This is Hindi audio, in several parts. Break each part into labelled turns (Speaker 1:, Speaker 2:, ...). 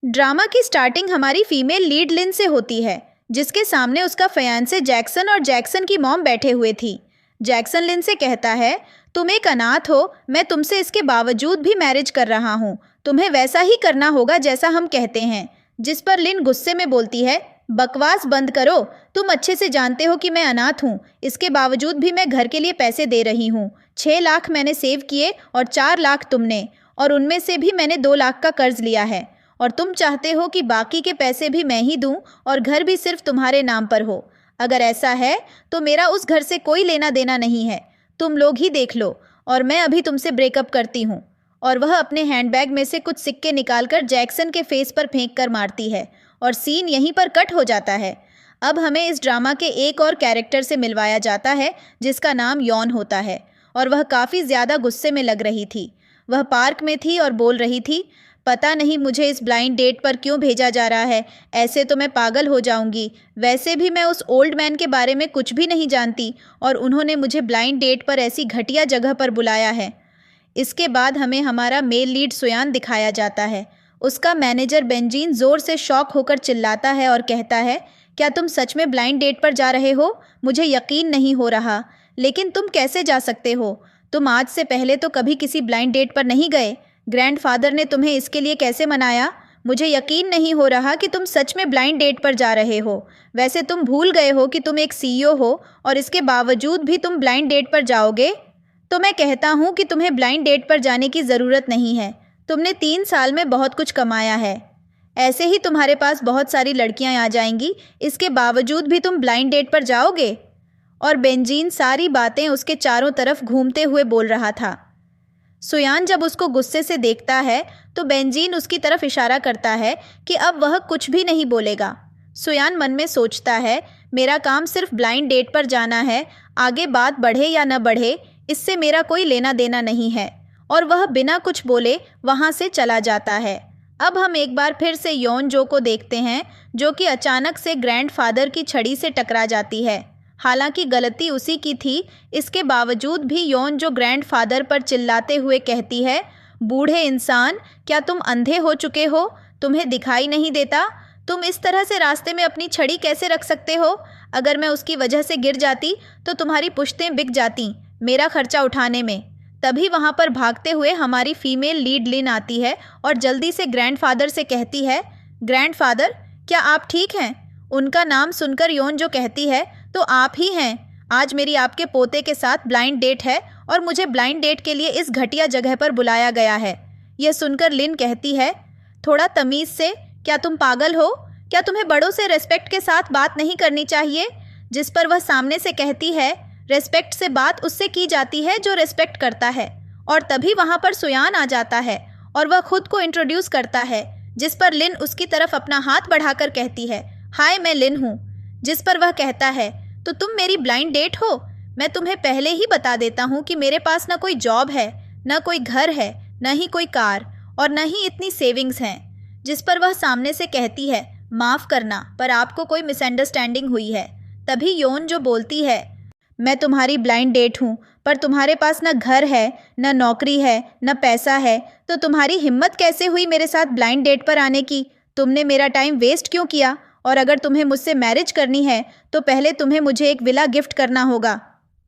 Speaker 1: ड्रामा की स्टार्टिंग हमारी फीमेल लीड लिन से होती है, जिसके सामने उसका फियांसे जैक्सन और जैक्सन की मॉम बैठे हुए थी। जैक्सन लिन से कहता है, तुम एक अनाथ हो, मैं तुमसे इसके बावजूद भी मैरिज कर रहा हूँ, तुम्हें वैसा ही करना होगा जैसा हम कहते हैं। जिस पर लिन गुस्से में बोलती है, बकवास बंद करो, तुम अच्छे से जानते हो कि मैं अनाथ हूँ, इसके बावजूद भी मैं घर के लिए पैसे दे रही हूँ। 6 लाख मैंने सेव किए और 4 लाख तुमने, और उनमें से भी मैंने 2 लाख का कर्ज लिया है, और तुम चाहते हो कि बाकी के पैसे भी मैं ही दूं और घर भी सिर्फ तुम्हारे नाम पर हो। अगर ऐसा है तो मेरा उस घर से कोई लेना देना नहीं है, तुम लोग ही देख लो, और मैं अभी तुमसे ब्रेकअप करती हूँ। और वह अपने हैंडबैग में से कुछ सिक्के निकालकर जैक्सन के फेस पर फेंक कर मारती है, और सीन यहीं पर कट हो जाता है। अब हमें इस ड्रामा के एक और कैरेक्टर से मिलवाया जाता है, जिसका नाम यॉन होता है, और वह काफ़ी ज़्यादा गुस्से में लग रही थी। वह पार्क में थी और बोल रही थी, पता नहीं मुझे इस ब्लाइंड डेट पर क्यों भेजा जा रहा है, ऐसे तो मैं पागल हो जाऊंगी। वैसे भी मैं उस ओल्ड मैन के बारे में कुछ भी नहीं जानती, और उन्होंने मुझे ब्लाइंड डेट पर ऐसी घटिया जगह पर बुलाया है। इसके बाद हमें हमारा मेल लीड सुयान दिखाया जाता है। उसका मैनेजर बेंजीन ज़ोर से शॉक होकर चिल्लाता है और कहता है, क्या तुम सच में ब्लाइंड डेट पर जा रहे हो? मुझे यकीन नहीं हो रहा। लेकिन तुम कैसे जा सकते हो? तुम आज से पहले तो कभी किसी ब्लाइंड डेट पर नहीं गए। ग्रैंडफादर ने तुम्हें इसके लिए कैसे मनाया? मुझे यकीन नहीं हो रहा कि तुम सच में ब्लाइंड डेट पर जा रहे हो। वैसे तुम भूल गए हो कि तुम एक सीईओ हो, और इसके बावजूद भी तुम ब्लाइंड डेट पर जाओगे? तो मैं कहता हूँ कि तुम्हें ब्लाइंड डेट पर जाने की ज़रूरत नहीं है। तुमने 3 साल में बहुत कुछ कमाया है। ऐसे ही तुम्हारे पास बहुत सारी लड़कियाँ आ जाएंगी, इसके बावजूद भी तुम ब्लाइंड डेट पर जाओगे? और बेंजीन सारी बातें उसके चारों तरफ घूमते हुए बोल रहा था। सुयान जब उसको गुस्से से देखता है तो बेंजीन उसकी तरफ इशारा करता है कि अब वह कुछ भी नहीं बोलेगा। सुयान मन में सोचता है, मेरा काम सिर्फ ब्लाइंड डेट पर जाना है, आगे बात बढ़े या न बढ़े इससे मेरा कोई लेना देना नहीं है। और वह बिना कुछ बोले वहाँ से चला जाता है। अब हम एक बार फिर से यॉन जो को देखते हैं, जो कि अचानक से ग्रैंडफादर की छड़ी से टकरा जाती है। हालांकि गलती उसी की थी, इसके बावजूद भी यॉन जो ग्रैंडफादर पर चिल्लाते हुए कहती है, बूढ़े इंसान, क्या तुम अंधे हो चुके हो? तुम्हें दिखाई नहीं देता? तुम इस तरह से रास्ते में अपनी छड़ी कैसे रख सकते हो? अगर मैं उसकी वजह से गिर जाती तो तुम्हारी पुश्तें बिक जाती मेरा खर्चा उठाने में। तभी वहाँ पर भागते हुए हमारी फीमेल लीड लिन आती है और जल्दी से ग्रैंडफादर से कहती है, ग्रैंडफादर, क्या आप ठीक हैं? उनका नाम सुनकर यॉन जो कहती है, तो आप ही हैं। आज मेरी आपके पोते के साथ ब्लाइंड डेट है और मुझे ब्लाइंड डेट के लिए इस घटिया जगह पर बुलाया गया है। यह सुनकर लिन कहती है, थोड़ा तमीज़ से, क्या तुम पागल हो? क्या तुम्हें बड़ों से रेस्पेक्ट के साथ बात नहीं करनी चाहिए? जिस पर वह सामने से कहती है, रेस्पेक्ट से बात उससे की जाती है जो रेस्पेक्ट करता है। और तभी वहाँ पर सुयान आ जाता है और वह खुद को इंट्रोड्यूस करता है, जिस पर लिन उसकी तरफ अपना हाथ बढ़ाकर कहती है, हाय मैं लिन हूँ। जिस पर वह कहता है, तो तुम मेरी ब्लाइंड डेट हो? मैं तुम्हें पहले ही बता देता हूँ कि मेरे पास न कोई जॉब है, न कोई घर है, न ही कोई कार, और न ही इतनी सेविंग्स हैं। जिस पर वह सामने से कहती है, माफ़ करना, पर आपको कोई मिसअंडरस्टैंडिंग हुई है। तभी यॉन जो बोलती है, मैं तुम्हारी ब्लाइंड डेट हूँ, पर तुम्हारे पास न घर है, न नौकरी है, न पैसा है, तो तुम्हारी हिम्मत कैसे हुई मेरे साथ ब्लाइंड डेट पर आने की? तुमने मेरा टाइम वेस्ट क्यों किया? और अगर तुम्हें मुझसे मैरिज करनी है तो पहले तुम्हें मुझे एक विला गिफ्ट करना होगा,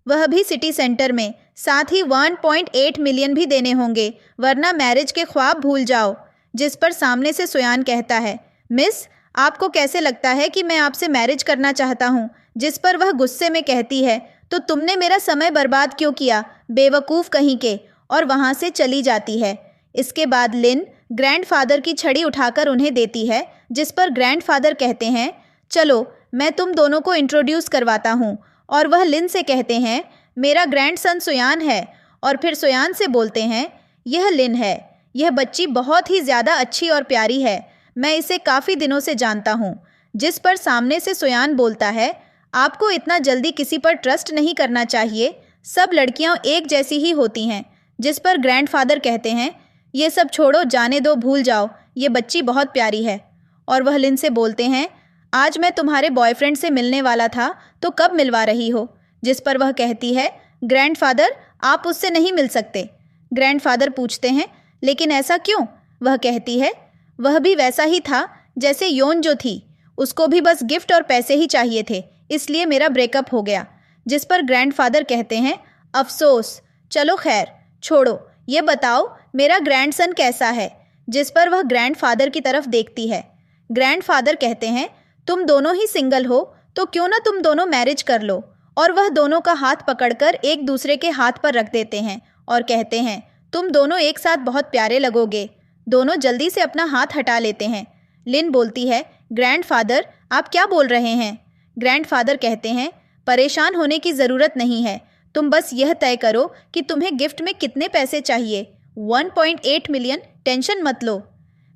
Speaker 1: वह भी सिटी सेंटर में। साथ ही 1.8 मिलियन भी देने होंगे, वरना मैरिज के ख्वाब भूल जाओ। जिस पर सामने से सुयान कहता है, मिस, आपको कैसे लगता है कि मैं आपसे मैरिज करना चाहता हूँ? जिस पर वह गुस्से में कहती है, तो तुमने मेरा समय बर्बाद क्यों किया, बेवकूफ़ कहीं के, और वहाँ से चली जाती है। इसके बाद लिन ग्रैंडफादर की छड़ी उठाकर उन्हें देती है, जिस पर ग्रैंडफादर कहते हैं, चलो मैं तुम दोनों को इंट्रोड्यूस करवाता हूँ। और वह लिन से कहते हैं, मेरा ग्रैंडसन सुयान है। और फिर सुयान से बोलते हैं, यह लिन है, यह बच्ची बहुत ही ज़्यादा अच्छी और प्यारी है, मैं इसे काफ़ी दिनों से जानता हूँ। जिस पर सामने से सुयान बोलता है, आपको इतना जल्दी किसी पर ट्रस्ट नहीं करना चाहिए, सब लड़कियाँ एक जैसी ही होती हैं। जिस पर ग्रैंडफादर कहते हैं, ये सब छोड़ो, जाने दो, भूल जाओ, ये बच्ची बहुत प्यारी है। और वह लिन से बोलते हैं, आज मैं तुम्हारे बॉयफ्रेंड से मिलने वाला था, तो कब मिलवा रही हो? जिस पर वह कहती है, ग्रैंडफादर, आप उससे नहीं मिल सकते। ग्रैंडफादर पूछते हैं, लेकिन ऐसा क्यों? वह कहती है, वह भी वैसा ही था जैसे योन जो थी, उसको भी बस गिफ्ट और पैसे ही चाहिए थे, इसलिए मेरा ब्रेकअप हो गया। जिस पर ग्रैंडफादर कहते हैं, अफसोस, चलो खैर छोड़ो, ये बताओ मेरा ग्रैंडसन कैसा है। जिस पर वह ग्रैंडफादर की तरफ देखती है। ग्रैंडफादर कहते हैं, तुम दोनों ही सिंगल हो तो क्यों ना तुम दोनों मैरिज कर लो। और वह दोनों का हाथ पकड़कर एक दूसरे के हाथ पर रख देते हैं और कहते हैं, तुम दोनों एक साथ बहुत प्यारे लगोगे। दोनों जल्दी से अपना हाथ हटा लेते हैं। लिन बोलती है, ग्रैंडफादर आप क्या बोल रहे हैं। ग्रैंडफादर कहते हैं, परेशान होने की ज़रूरत नहीं है, तुम बस यह तय करो कि तुम्हें गिफ्ट में कितने पैसे चाहिए। 1.8 मिलियन, टेंशन मत लो।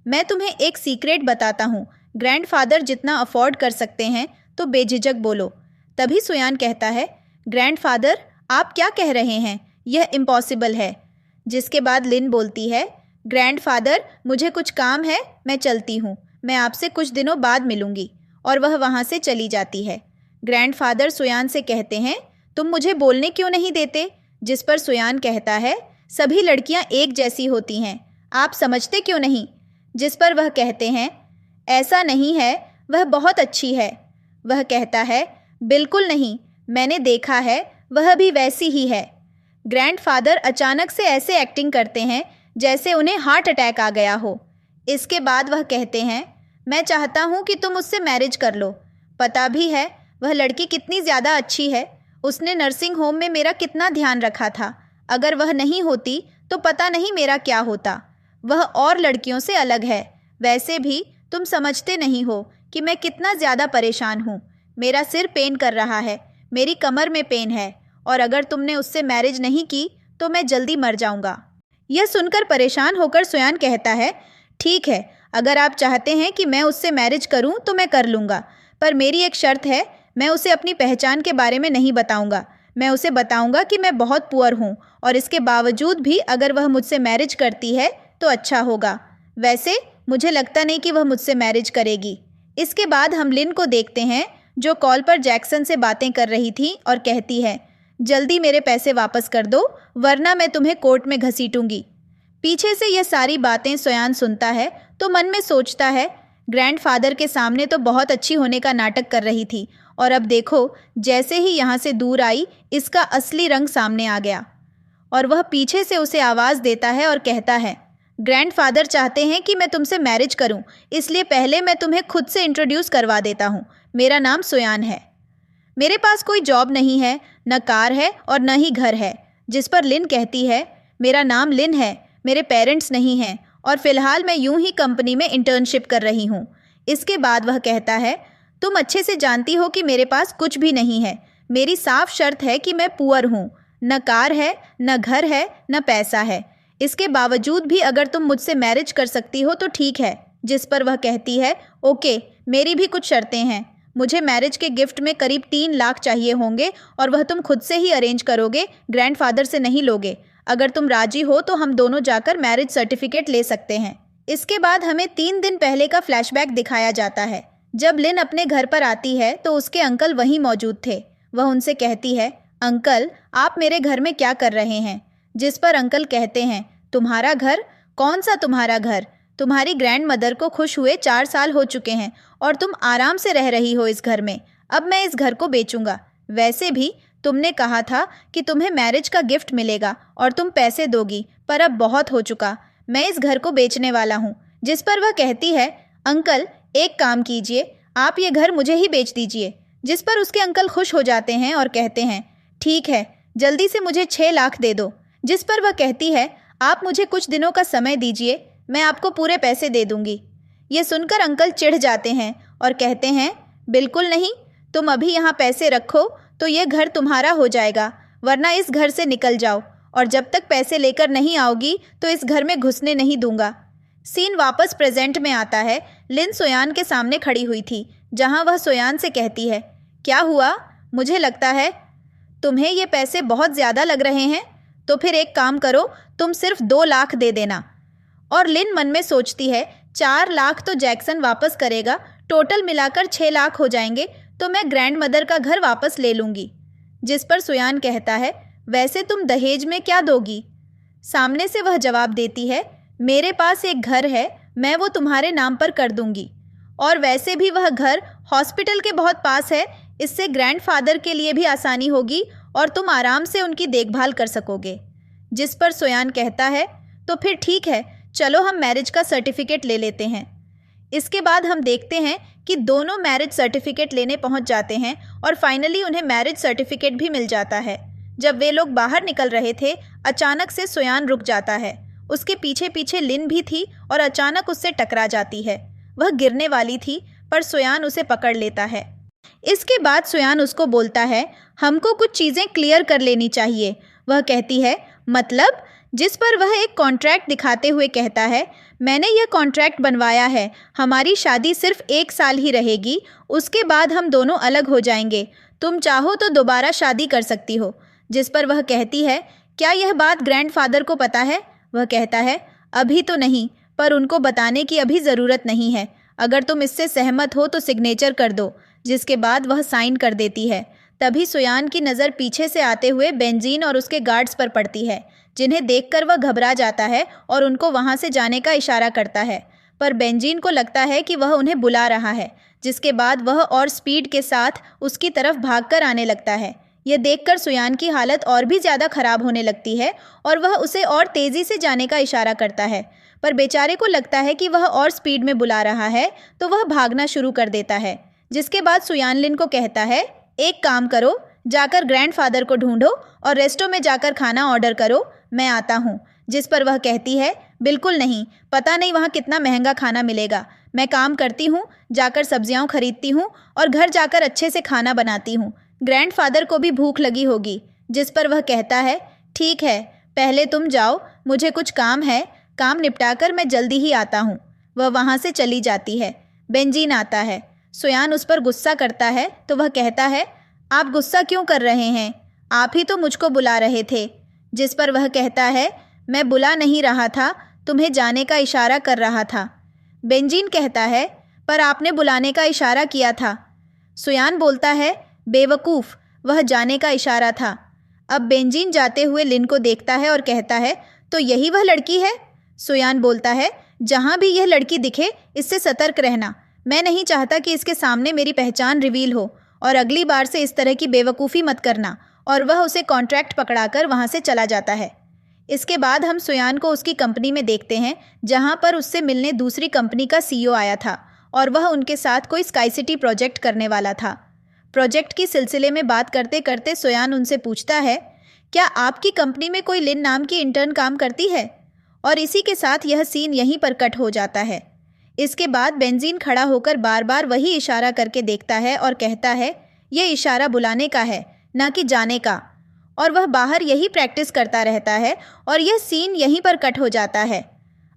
Speaker 1: मैं तुम्हें एक सीक्रेट बताता हूँ, ग्रैंडफादर जितना अफोर्ड कर सकते हैं तो बेझिझक बोलो। तभी सुयान कहता है, ग्रैंडफादर आप क्या कह रहे हैं, यह इम्पॉसिबल है। जिसके बाद लिन बोलती है, ग्रैंडफादर मुझे कुछ काम है, मैं चलती हूँ, मैं आपसे कुछ दिनों बाद मिलूँगी। और वह वहाँ से चली जाती है। ग्रैंडफादर सुयान से कहते हैं, तुम मुझे बोलने क्यों नहीं देते। जिस पर सुयान कहता है, सभी लड़कियाँ एक जैसी होती हैं, आप समझते क्यों नहीं। जिस पर वह कहते हैं, ऐसा नहीं है, वह बहुत अच्छी है। वह कहता है, बिल्कुल नहीं, मैंने देखा है, वह भी वैसी ही है। ग्रैंडफादर अचानक से ऐसे एक्टिंग करते हैं जैसे उन्हें हार्ट अटैक आ गया हो। इसके बाद वह कहते हैं, मैं चाहता हूँ कि तुम उससे मैरिज कर लो। पता भी है वह लड़की कितनी ज़्यादा अच्छी है, उसने नर्सिंग होम में मेरा कितना ध्यान रखा था। अगर वह नहीं होती तो पता नहीं मेरा क्या होता। वह और लड़कियों से अलग है। वैसे भी तुम समझते नहीं हो कि मैं कितना ज़्यादा परेशान हूँ। मेरा सिर पेन कर रहा है, मेरी कमर में पेन है, और अगर तुमने उससे मैरिज नहीं की तो मैं जल्दी मर जाऊँगा। यह सुनकर परेशान होकर सुयान कहता है, ठीक है, अगर आप चाहते हैं कि मैं उससे मैरिज करूं तो मैं कर लूँगा, पर मेरी एक शर्त है, मैं उसे अपनी पहचान के बारे में नहीं बताऊंगा। मैं उसे बताऊंगा कि मैं बहुत पुअर हूं, और इसके बावजूद भी अगर वह मुझसे मैरिज करती है तो अच्छा होगा। वैसे मुझे लगता नहीं कि वह मुझसे मैरिज करेगी। इसके बाद हम लिन को देखते हैं जो कॉल पर जैक्सन से बातें कर रही थी और कहती है, जल्दी मेरे पैसे वापस कर दो वरना मैं तुम्हें कोर्ट में घसीटूंगी। पीछे से यह सारी बातें सुयान सुनता है तो मन में सोचता है, ग्रैंडफादर के सामने तो बहुत अच्छी होने का नाटक कर रही थी, और अब देखो जैसे ही यहाँ से दूर आई इसका असली रंग सामने आ गया। और वह पीछे से उसे आवाज़ देता है और कहता है, ग्रैंडफादर चाहते हैं कि मैं तुमसे मैरिज करूं, इसलिए पहले मैं तुम्हें खुद से इंट्रोड्यूस करवा देता हूं। मेरा नाम सुयान है। मेरे पास कोई जॉब नहीं है, न कार है और न ही घर है। जिस पर लिन कहती है, मेरा नाम लिन है, मेरे पेरेंट्स नहीं हैं और फिलहाल मैं यूं ही कंपनी में इंटर्नशिप कर रही हूं। इसके बाद वह कहता है, तुम अच्छे से जानती हो कि मेरे पास कुछ भी नहीं है। मेरी साफ शर्त है कि मैं पुअर हूँ, न कार है, न घर है, न पैसा है। इसके बावजूद भी अगर तुम मुझसे मैरिज कर सकती हो तो ठीक है। जिस पर वह कहती है, ओके, मेरी भी कुछ शर्तें हैं। मुझे मैरिज के गिफ्ट में करीब 3 लाख चाहिए होंगे और वह तुम खुद से ही अरेंज करोगे, ग्रैंडफादर से नहीं लोगे। अगर तुम राजी हो तो हम दोनों जाकर मैरिज सर्टिफिकेट ले सकते हैं। इसके बाद हमें 3 दिन पहले का फ्लैशबैक दिखाया जाता है। जब लिन अपने घर पर आती है तो उसके अंकल वहीं मौजूद थे। वह उनसे कहती है, अंकल आप मेरे घर में क्या कर रहे हैं। जिस पर अंकल कहते हैं, तुम्हारा घर? कौन सा तुम्हारा घर? तुम्हारी ग्रैंड मदर को खुश हुए 4 साल हो चुके हैं और तुम आराम से रह रही हो इस घर में। अब मैं इस घर को बेचूंगा। वैसे भी तुमने कहा था कि तुम्हें मैरिज का गिफ्ट मिलेगा और तुम पैसे दोगी, पर अब बहुत हो चुका, मैं इस घर को बेचने वाला हूँ। जिस पर वह कहती है, अंकल एक काम कीजिए, आप ये घर मुझे ही बेच दीजिए। जिस पर उसके अंकल खुश हो जाते हैं और कहते हैं, ठीक है, जल्दी से मुझे 6 लाख दे दो। जिस पर वह कहती है, आप मुझे कुछ दिनों का समय दीजिए, मैं आपको पूरे पैसे दे दूंगी। ये सुनकर अंकल चिढ़ जाते हैं और कहते हैं, बिल्कुल नहीं, तुम अभी यहाँ पैसे रखो तो ये घर तुम्हारा हो जाएगा, वरना इस घर से निकल जाओ, और जब तक पैसे लेकर नहीं आओगी तो इस घर में घुसने नहीं दूंगा। सीन वापस प्रेजेंट में आता है। लिन सोयान के सामने खड़ी हुई थी, जहाँ वह सोयान से कहती है, क्या हुआ? मुझे लगता है तुम्हें ये पैसे बहुत ज़्यादा लग रहे हैं, तो फिर एक काम करो, तुम सिर्फ 2 लाख दे देना। और लिन मन में सोचती है, 4 लाख तो जैक्सन वापस करेगा, टोटल मिलाकर 6 लाख हो जाएंगे, तो मैं ग्रैंड मदर का घर वापस ले लूँगी। जिस पर सुयान कहता है, वैसे तुम दहेज में क्या दोगी? सामने से वह जवाब देती है, मेरे पास एक घर है, मैं वो तुम्हारे नाम पर कर दूंगी। और वैसे भी वह घर हॉस्पिटल के बहुत पास है, इससे ग्रैंडफादर के लिए भी आसानी होगी और तुम आराम से उनकी देखभाल कर सकोगे। जिस पर सोयान कहता है, तो फिर ठीक है, चलो हम मैरिज का सर्टिफिकेट ले लेते हैं। इसके बाद हम देखते हैं कि दोनों मैरिज सर्टिफिकेट लेने पहुंच जाते हैं और फाइनली उन्हें मैरिज सर्टिफिकेट भी मिल जाता है। जब वे लोग बाहर निकल रहे थे, अचानक से सोयान रुक जाता है। उसके पीछे पीछे लिन भी थी और अचानक उससे टकरा जाती है। वह गिरने वाली थी, पर सोयान उसे पकड़ लेता है। इसके बाद सोयान उसको बोलता है, हमको कुछ चीज़ें क्लियर कर लेनी चाहिए। वह कहती है, मतलब? जिस पर वह एक कॉन्ट्रैक्ट दिखाते हुए कहता है, मैंने यह कॉन्ट्रैक्ट बनवाया है, हमारी शादी सिर्फ 1 साल ही रहेगी, उसके बाद हम दोनों अलग हो जाएंगे। तुम चाहो तो दोबारा शादी कर सकती हो। जिस पर वह कहती है, क्या यह बात ग्रैंडफादर को पता है? वह कहता है, अभी तो नहीं, पर उनको बताने की अभी ज़रूरत नहीं है। अगर तुम इससे सहमत हो तो सिग्नेचर कर दो। जिसके बाद वह साइन कर देती है। तभी सोयान की नज़र पीछे से आते हुए बेंजीन और उसके गार्ड्स पर पड़ती है, जिन्हें देखकर वह घबरा जाता है और उनको वहाँ से जाने का इशारा करता है। पर बेंजीन को लगता है कि वह उन्हें बुला रहा है। जिसके बाद वह और स्पीड के साथ उसकी तरफ भागकर आने लगता है। यह देखकर सोयान की हालत और भी ज़्यादा खराब होने लगती है और वह उसे और तेज़ी से जाने का इशारा करता है। पर बेचारे को लगता है कि वह और स्पीड में बुला रहा है, तो वह भागना शुरू कर देता है। जिसके बाद सोयान लिन को कहता है, एक काम करो, जाकर ग्रैंडफादर को ढूंढो और रेस्टो में जाकर खाना ऑर्डर करो, मैं आता हूँ। जिस पर वह कहती है, बिल्कुल नहीं, पता नहीं वहाँ कितना महंगा खाना मिलेगा। मैं काम करती हूँ, जाकर सब्जियाँ खरीदती हूँ और घर जाकर अच्छे से खाना बनाती हूँ। ग्रैंडफादर को भी भूख लगी होगी। जिस पर वह कहता है, ठीक है, पहले तुम जाओ, मुझे कुछ काम है, काम निपटाकर मैं जल्दी ही आता हूँ। वह वहाँ से चली जाती है। बेंजीन आता है। सोयान उस पर गुस्सा करता है, तो वह कहता है, आप गुस्सा क्यों कर रहे हैं? आप ही तो मुझको बुला रहे थे। जिस पर वह कहता है, मैं बुला नहीं रहा था, तुम्हें जाने का इशारा कर रहा था। बेंजीन कहता है, पर आपने बुलाने का इशारा किया था। सोयान बोलता है, बेवकूफ़, वह जाने का इशारा था। अब बेंजीन जाते हुए लिन को देखता है और कहता है, तो यही वह लड़की है? सोयान बोलता है, जहाँ भी यह लड़की दिखे, इससे सतर्क रहना। मैं नहीं चाहता कि इसके सामने मेरी पहचान रिवील हो, और अगली बार से इस तरह की बेवकूफ़ी मत करना। और वह उसे कॉन्ट्रैक्ट पकड़ाकर वहाँ से चला जाता है। इसके बाद हम सोयान को उसकी कंपनी में देखते हैं, जहाँ पर उससे मिलने दूसरी कंपनी का सीईओ आया था और वह उनके साथ कोई स्काई सिटी प्रोजेक्ट करने वाला था। प्रोजेक्ट की सिलसिले में बात करते करते सोयान उनसे पूछता है, क्या आपकी कंपनी में कोई लिन नाम की इंटर्न काम करती है? और इसी के साथ यह सीन यहीं पर कट हो जाता है। इसके बाद बेंजीन खड़ा होकर बार बार वही इशारा करके देखता है और कहता है, यह इशारा बुलाने का है, ना कि जाने का। और वह बाहर यही प्रैक्टिस करता रहता है और यह सीन यहीं पर कट हो जाता है।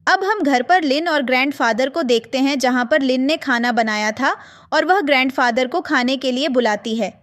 Speaker 1: अब हम घर पर लिन और ग्रैंडफादर को देखते हैं, जहाँ पर लिन ने खाना बनाया था और वह ग्रैंडफादर को खाने के लिए बुलाती है।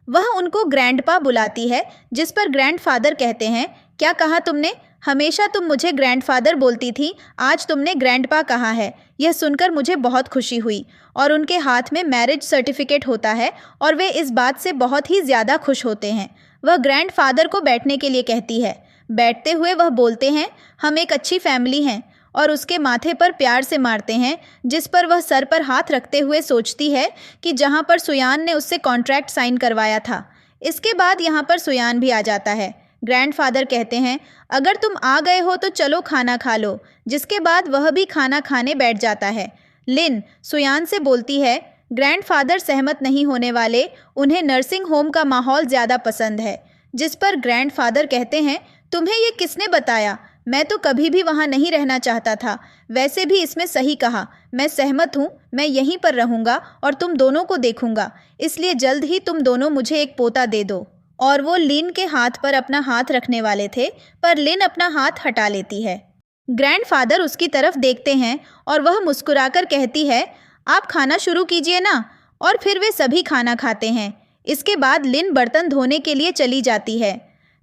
Speaker 1: वह उनको ग्रैंडपा बुलाती है, जिस पर ग्रैंडफादर कहते हैं, क्या कहा तुमने? हमेशा तुम मुझे ग्रैंडफादर बोलती थी, आज तुमने ग्रैंडपा कहा है। यह सुनकर मुझे बहुत खुशी हुई। और उनके हाथ में मैरिज सर्टिफिकेट होता है और वे इस बात से बहुत ही ज़्यादा खुश होते हैं। वह ग्रैंडफादर को बैठने के लिए कहती है। बैठते हुए वह बोलते हैं, हम एक अच्छी फैमिली हैं, और उसके माथे पर प्यार से मारते हैं, जिस पर वह सर पर हाथ रखते हुए सोचती है कि जहाँ पर सोयान ने उससे कॉन्ट्रैक्ट साइन करवाया था। इसके बाद यहाँ पर सोयान भी आ जाता है। ग्रैंडफादर कहते हैं, अगर तुम आ गए हो तो चलो खाना खा लो। जिसके बाद वह भी खाना खाने बैठ जाता है। लिन सोयान से बोलती है, ग्रैंडफादर सहमत नहीं होने वाले, उन्हें नर्सिंग होम का माहौल ज़्यादा पसंद है। जिस पर ग्रैंडफादर कहते हैं, तुम्हें ये किसने बताया? मैं तो कभी भी वहाँ नहीं रहना चाहता था। वैसे भी इसमें सही कहा, मैं सहमत हूँ, मैं यहीं पर रहूँगा और तुम दोनों को देखूँगा। इसलिए जल्द ही तुम दोनों मुझे एक पोता दे दो। और वो लिन के हाथ पर अपना हाथ रखने वाले थे, पर लिन अपना हाथ हटा लेती है। ग्रैंडफादर उसकी तरफ देखते हैं और वह मुस्कुराकर कहती है, आप खाना शुरू कीजिए ना। और फिर वे सभी खाना खाते हैं। इसके बाद लिन बर्तन धोने के लिए चली जाती है।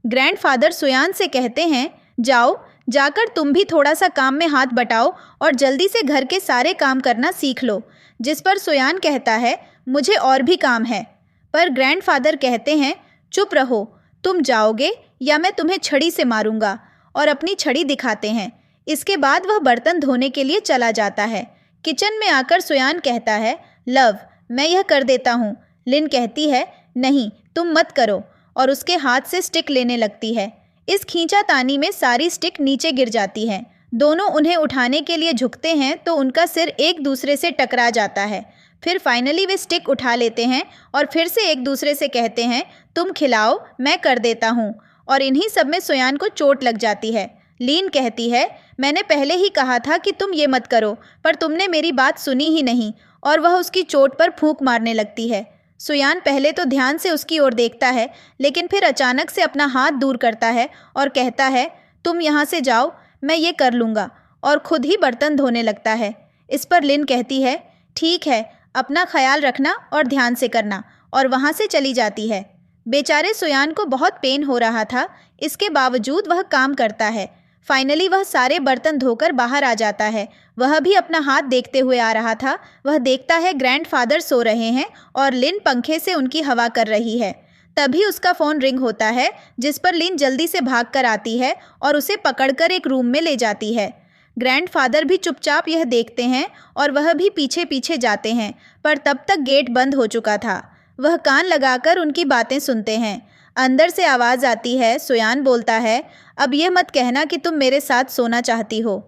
Speaker 1: ग्रैंडफादर सोयान से कहते हैं, जाओ, जाकर तुम भी थोड़ा सा काम में हाथ बटाओ और जल्दी से घर के सारे काम करना सीख लो। जिस पर सोयान कहता है, मुझे और भी काम है। पर ग्रैंडफादर कहते हैं, चुप रहो, तुम जाओगे या मैं तुम्हें छड़ी से मारूंगा। और अपनी छड़ी दिखाते हैं। इसके बाद वह बर्तन धोने के लिए चला जाता है। किचन में आकर सुयान कहता है, लव, मैं यह कर देता हूँ। लिन कहती है, नहीं तुम मत करो, और उसके हाथ से स्टिक लेने लगती है। इस खींचातानी में सारी स्टिक नीचे गिर जाती है। दोनों उन्हें उठाने के लिए झुकते हैं तो उनका सिर एक दूसरे से टकरा जाता है। फिर फाइनली वे स्टिक उठा लेते हैं और फिर से एक दूसरे से कहते हैं, तुम खिलाओ, मैं कर देता हूँ। और इन्हीं सब में सुयान को चोट लग जाती है। लीन कहती है, मैंने पहले ही कहा था कि तुम ये मत करो, पर तुमने मेरी बात सुनी ही नहीं, और वह उसकी चोट पर फूंक मारने लगती है। सुयान पहले तो ध्यान से उसकी ओर देखता है, लेकिन फिर अचानक से अपना हाथ दूर करता है और कहता है, तुम यहाँ से जाओ, मैं ये कर लूँगा, और खुद ही बर्तन धोने लगता है। इस पर लिन कहती है, ठीक है, अपना ख्याल रखना और ध्यान से करना, और वहाँ से चली जाती है। बेचारे सुयान को बहुत पेन हो रहा था, इसके बावजूद वह काम करता है। फाइनली वह सारे बर्तन धोकर बाहर आ जाता है। वह भी अपना हाथ देखते हुए आ रहा था। वह देखता है ग्रैंडफादर सो रहे हैं और लिन पंखे से उनकी हवा कर रही है। तभी उसका फ़ोन रिंग होता है, जिस पर लिन जल्दी से भागकर आती है और उसे पकड़कर एक रूम में ले जाती है। ग्रैंडफादर भी चुपचाप यह देखते हैं और वह भी पीछे पीछे जाते हैं, पर तब तक गेट बंद हो चुका था। वह कान लगाकर उनकी बातें सुनते हैं। अंदर से आवाज़ आती है। सुयान बोलता है, अब यह मत कहना कि तुम मेरे साथ सोना चाहती हो।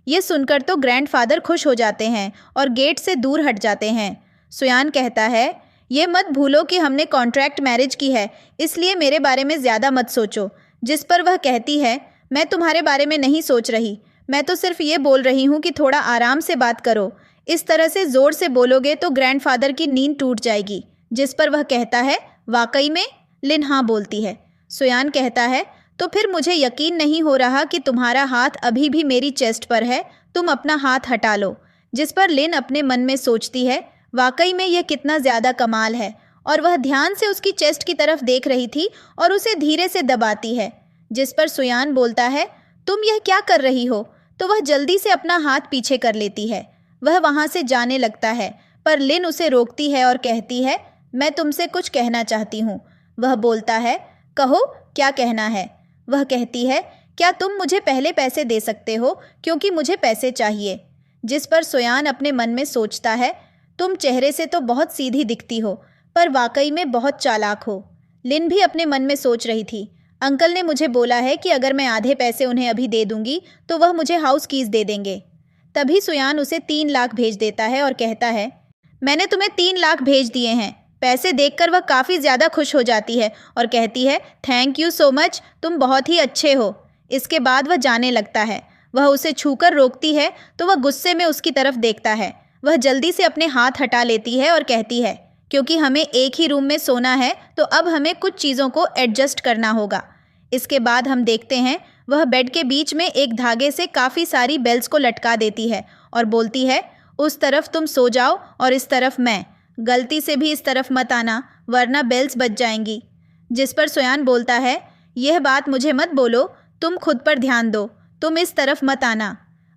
Speaker 1: ये सुनकर तो ग्रैंडफादर खुश हो जाते हैं और गेट से दूर हट जाते हैं। सुयान कहता है, ये मत भूलो कि हमने कॉन्ट्रैक्ट मैरिज की है, इसलिए मेरे बारे में ज़्यादा मत सोचो। जिस पर वह कहती है, मैं तुम्हारे बारे में नहीं सोच रही, मैं तो सिर्फ ये बोल रही हूँ कि थोड़ा आराम से बात करो। इस तरह से ज़ोर से बोलोगे तो ग्रैंडफादर की नींद टूट जाएगी। जिस पर वह कहता है, वाकई में? लिन हाँ बोलती है। सुयान कहता है, तो फिर मुझे यकीन नहीं हो रहा कि तुम्हारा हाथ अभी भी मेरी चेस्ट पर है, तुम अपना हाथ हटा लो। जिस पर लिन अपने मन में सोचती है, वाकई में यह कितना ज़्यादा कमाल है, और वह ध्यान से उसकी चेस्ट की तरफ देख रही थी और उसे धीरे से दबाती है। जिस पर सुयान बोलता है, तुम यह क्या कर रही हो? तो वह जल्दी से अपना हाथ पीछे कर लेती है। वह वहाँ से जाने लगता है, पर लिन उसे रोकती है और कहती है, मैं तुमसे कुछ कहना चाहती हूँ। वह बोलता है, कहो, क्या कहना है? वह कहती है, क्या तुम मुझे पहले पैसे दे सकते हो, क्योंकि मुझे पैसे चाहिए। जिस पर सुयान अपने मन में सोचता है, तुम चेहरे से तो बहुत सीधी दिखती हो, पर वाकई में बहुत चालाक हो। लिन भी अपने मन में सोच रही थी, अंकल ने मुझे बोला है कि अगर मैं आधे पैसे उन्हें अभी दे दूंगी तो वह मुझे हाउस कीज दे देंगे। तभी सुयान उसे 3 लाख भेज देता है और कहता है, मैंने तुम्हें 3 लाख भेज दिए हैं। पैसे देखकर वह काफ़ी ज़्यादा खुश हो जाती है और कहती है, थैंक यू सो मच, तुम बहुत ही अच्छे हो। इसके बाद वह जाने लगता है। वह उसे छूकर रोकती है तो वह गुस्से में उसकी तरफ देखता है। वह जल्दी से अपने हाथ हटा लेती है और कहती है, क्योंकि हमें एक ही रूम में सोना है तो अब हमें कुछ चीज़ों को एडजस्ट करना होगा। इसके बाद हम देखते हैं, वह बेड के बीच में एक धागे से काफ़ी सारी बेल्स को लटका देती है और बोलती है, उस तरफ तुम सो जाओ और इस तरफ मैं। गलती से भी इस तरफ मत आना, वरना बेल्स बज जाएंगी। जिस पर सुयान बोलता है, यह बात मुझे मत बोलो, तुम खुद पर ध्यान दो, तुम इस तरफ मत आना।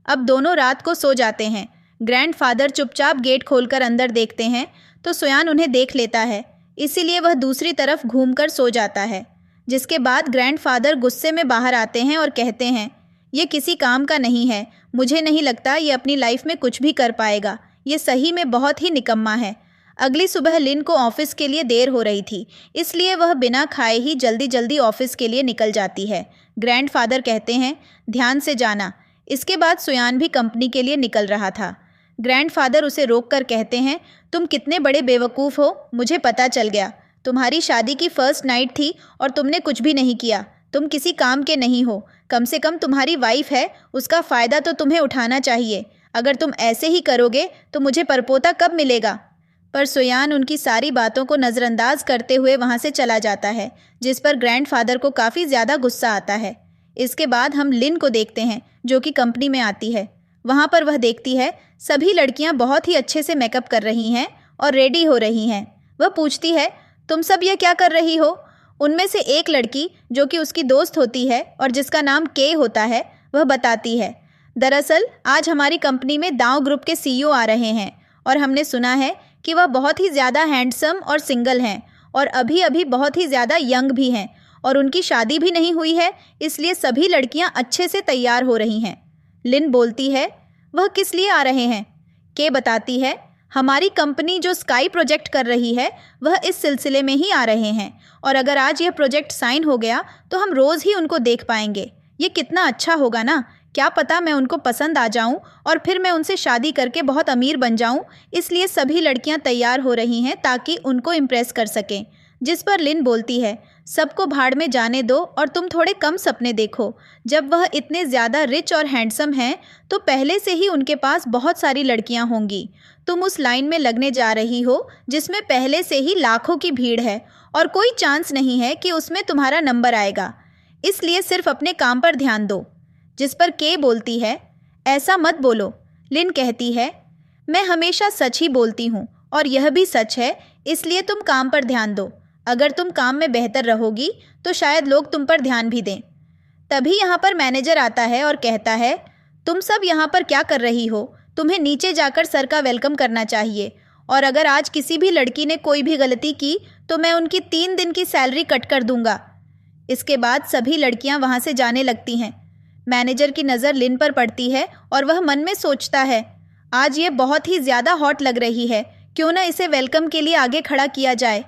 Speaker 1: अब दोनों रात को सो जाते हैं। ग्रैंडफादर चुपचाप गेट खोलकर अंदर देखते हैं तो सुयान उन्हें देख लेता है, इसीलिए वह दूसरी तरफ घूमकर सो जाता है। जिसके बाद ग्रैंडफादर गुस्से में बाहर आते हैं और कहते हैं, ये किसी काम का नहीं है, मुझे नहीं लगता ये अपनी लाइफ में कुछ भी कर पाएगा, ये सही में बहुत ही निकम्मा है। अगली सुबह लिन को ऑफिस के लिए देर हो रही थी, इसलिए वह बिना खाए ही जल्दी जल्दी ऑफिस के लिए निकल जाती है। ग्रैंडफादर कहते हैं, ध्यान से जाना। इसके बाद सुयान भी कंपनी के लिए निकल रहा था। ग्रैंडफादर उसे रोककर कहते हैं, तुम कितने बड़े बेवकूफ़ हो, मुझे पता चल गया। तुम्हारी शादी की फर्स्ट नाइट थी और तुमने कुछ भी नहीं किया। तुम किसी काम के नहीं हो, कम से कम तुम्हारी वाइफ है, उसका फ़ायदा तो तुम्हें उठाना चाहिए। अगर तुम ऐसे ही करोगे तो मुझे परपोता कब मिलेगा? पर सुयान उनकी सारी बातों को नज़रअंदाज करते हुए वहाँ से चला जाता है, जिस पर ग्रैंडफादर को काफ़ी ज़्यादा गुस्सा आता है। इसके बाद हम लिन को देखते हैं, जो कि कंपनी में आती है। वहाँ पर वह देखती है सभी लड़कियाँ बहुत ही अच्छे से मेकअप कर रही हैं और रेडी हो रही हैं। वह पूछती है, तुम सब ये क्या कर रही हो? उनमें से एक लड़की, जो कि उसकी दोस्त होती है और जिसका नाम के होता है, वह बताती है, दरअसल आज हमारी कंपनी में दांव ग्रुप के CEO आ रहे हैं और हमने सुना है कि वह बहुत ही ज़्यादा हैंडसम और सिंगल हैं और अभी अभी बहुत ही ज़्यादा यंग भी हैं और उनकी शादी भी नहीं हुई है, इसलिए सभी लड़कियां अच्छे से तैयार हो रही हैं। लिन बोलती है, वह किस लिए आ रहे हैं? के बताती है, हमारी कंपनी जो स्काई प्रोजेक्ट कर रही है वह इस सिलसिले में ही आ रहे हैं, और अगर आज यह प्रोजेक्ट साइन हो गया तो हम रोज़ ही उनको देख पाएंगे। ये कितना अच्छा होगा ना। क्या पता मैं उनको पसंद आ जाऊं और फिर मैं उनसे शादी करके बहुत अमीर बन जाऊं। इसलिए सभी लड़कियां तैयार हो रही हैं ताकि उनको इम्प्रेस कर सकें। जिस पर लिन बोलती है, सबको भाड़ में जाने दो और तुम थोड़े कम सपने देखो। जब वह इतने ज़्यादा रिच और हैंडसम हैं तो पहले से ही उनके पास बहुत सारी लड़कियां होंगी। तुम उस लाइन में लगने जा रही हो जिसमें पहले से ही लाखों की भीड़ है और कोई चांस नहीं है कि उसमें तुम्हारा नंबर आएगा। इसलिए सिर्फ अपने काम पर ध्यान दो। जिस पर के बोलती है, ऐसा मत बोलो। लिन कहती है, मैं हमेशा सच ही बोलती हूँ और यह भी सच है, इसलिए तुम काम पर ध्यान दो। अगर तुम काम में बेहतर रहोगी तो शायद लोग तुम पर ध्यान भी दें। तभी यहाँ पर मैनेजर आता है और कहता है, तुम सब यहाँ पर क्या कर रही हो? तुम्हें नीचे जाकर सर का वेलकम करना चाहिए, और अगर आज किसी भी लड़की ने कोई भी गलती की तो मैं उनकी 3 दिन की सैलरी कट कर दूंगा। इसके बाद सभी लड़कियाँ वहाँ से जाने लगती हैं। मैनेजर की नज़र लिन पर पड़ती है और वह मन में सोचता है, आज ये बहुत ही ज़्यादा हॉट लग रही है, क्यों ना इसे वेलकम के लिए आगे खड़ा किया जाए,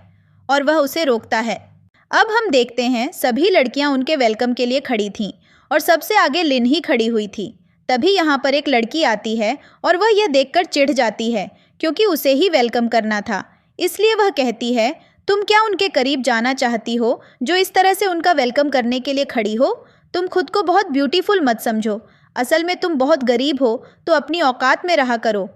Speaker 1: और वह उसे रोकता है। अब हम देखते हैं सभी लड़कियां उनके वेलकम के लिए खड़ी थीं और सबसे आगे लिन ही खड़ी हुई थी। तभी यहाँ पर एक लड़की आती है और वह यह देखकर चिढ़ जाती है क्योंकि उसे ही वेलकम करना था। इसलिए वह कहती है, तुम क्या उनके करीब जाना चाहती हो जो इस तरह से उनका वेलकम करने के लिए खड़ी हो? तुम खुद को बहुत ब्यूटीफुल मत समझो, असल में तुम बहुत गरीब हो, तो अपनी औकात में रहा करो।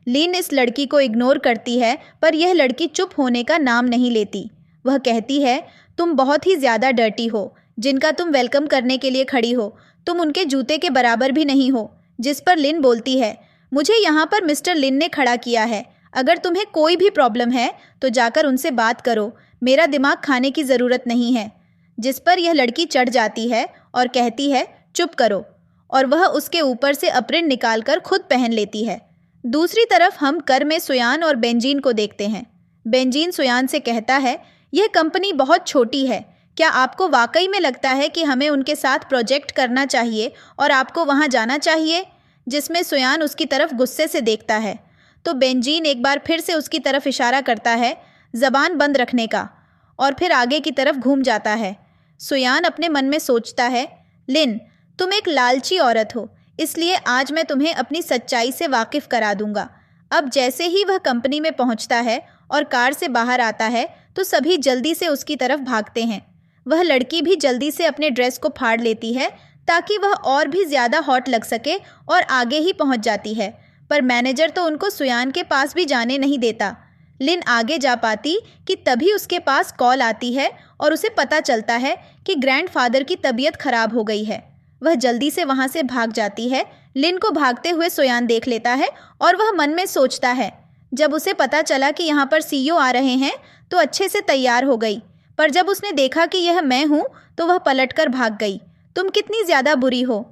Speaker 1: लिन इस लड़की को इग्नोर करती है पर यह लड़की चुप होने का नाम नहीं लेती। वह कहती है, तुम बहुत ही ज़्यादा डर्टी हो, जिनका तुम वेलकम करने के लिए खड़ी हो तुम उनके जूते के बराबर भी नहीं हो। जिस पर लिन बोलती है, मुझे यहाँ पर मिस्टर लिन ने खड़ा किया है, अगर तुम्हें कोई भी प्रॉब्लम है तो जाकर उनसे बात करो, मेरा दिमाग खाने की ज़रूरत नहीं है। जिस पर यह लड़की चढ़ जाती है और कहती है, चुप करो, और वह उसके ऊपर से अप्रिन निकालकर खुद पहन लेती है। दूसरी तरफ हम कर में सुयान और बेंजीन को देखते हैं। बेंजीन सुयान से कहता है, यह कंपनी बहुत छोटी है, क्या आपको वाकई में लगता है कि हमें उनके साथ प्रोजेक्ट करना चाहिए और आपको वहां जाना चाहिए? जिसमें सुयान उसकी तरफ गुस्से से देखता है तो बेंजीन एक बार फिर से उसकी तरफ इशारा करता है ज़बान बंद रखने का, और फिर आगे की तरफ घूम जाता है। सुयान अपने मन में सोचता है, लिन तुम एक लालची औरत हो, इसलिए आज मैं तुम्हें अपनी सच्चाई से वाकिफ़ करा दूंगा। अब जैसे ही वह कंपनी में पहुंचता है और कार से बाहर आता है तो सभी जल्दी से उसकी तरफ भागते हैं। वह लड़की भी जल्दी से अपने ड्रेस को फाड़ लेती है ताकि वह और भी ज़्यादा हॉट लग सके और आगे ही पहुंच जाती है, पर मैनेजर तो उनको सुयान के पास भी जाने नहीं देता। लिन आगे जा पाती कि तभी उसके पास कॉल आती है और उसे पता चलता है कि ग्रैंडफादर की तबीयत खराब हो गई है। वह जल्दी से वहाँ से भाग जाती है। लिन को भागते हुए सुयान देख लेता है और वह मन में सोचता है, जब उसे पता चला कि यहाँ पर सीईओ आ रहे हैं तो अच्छे से तैयार हो गई, पर जब उसने देखा कि यह मैं हूँ तो वह पलटकर भाग गई। तुम कितनी ज़्यादा बुरी हो।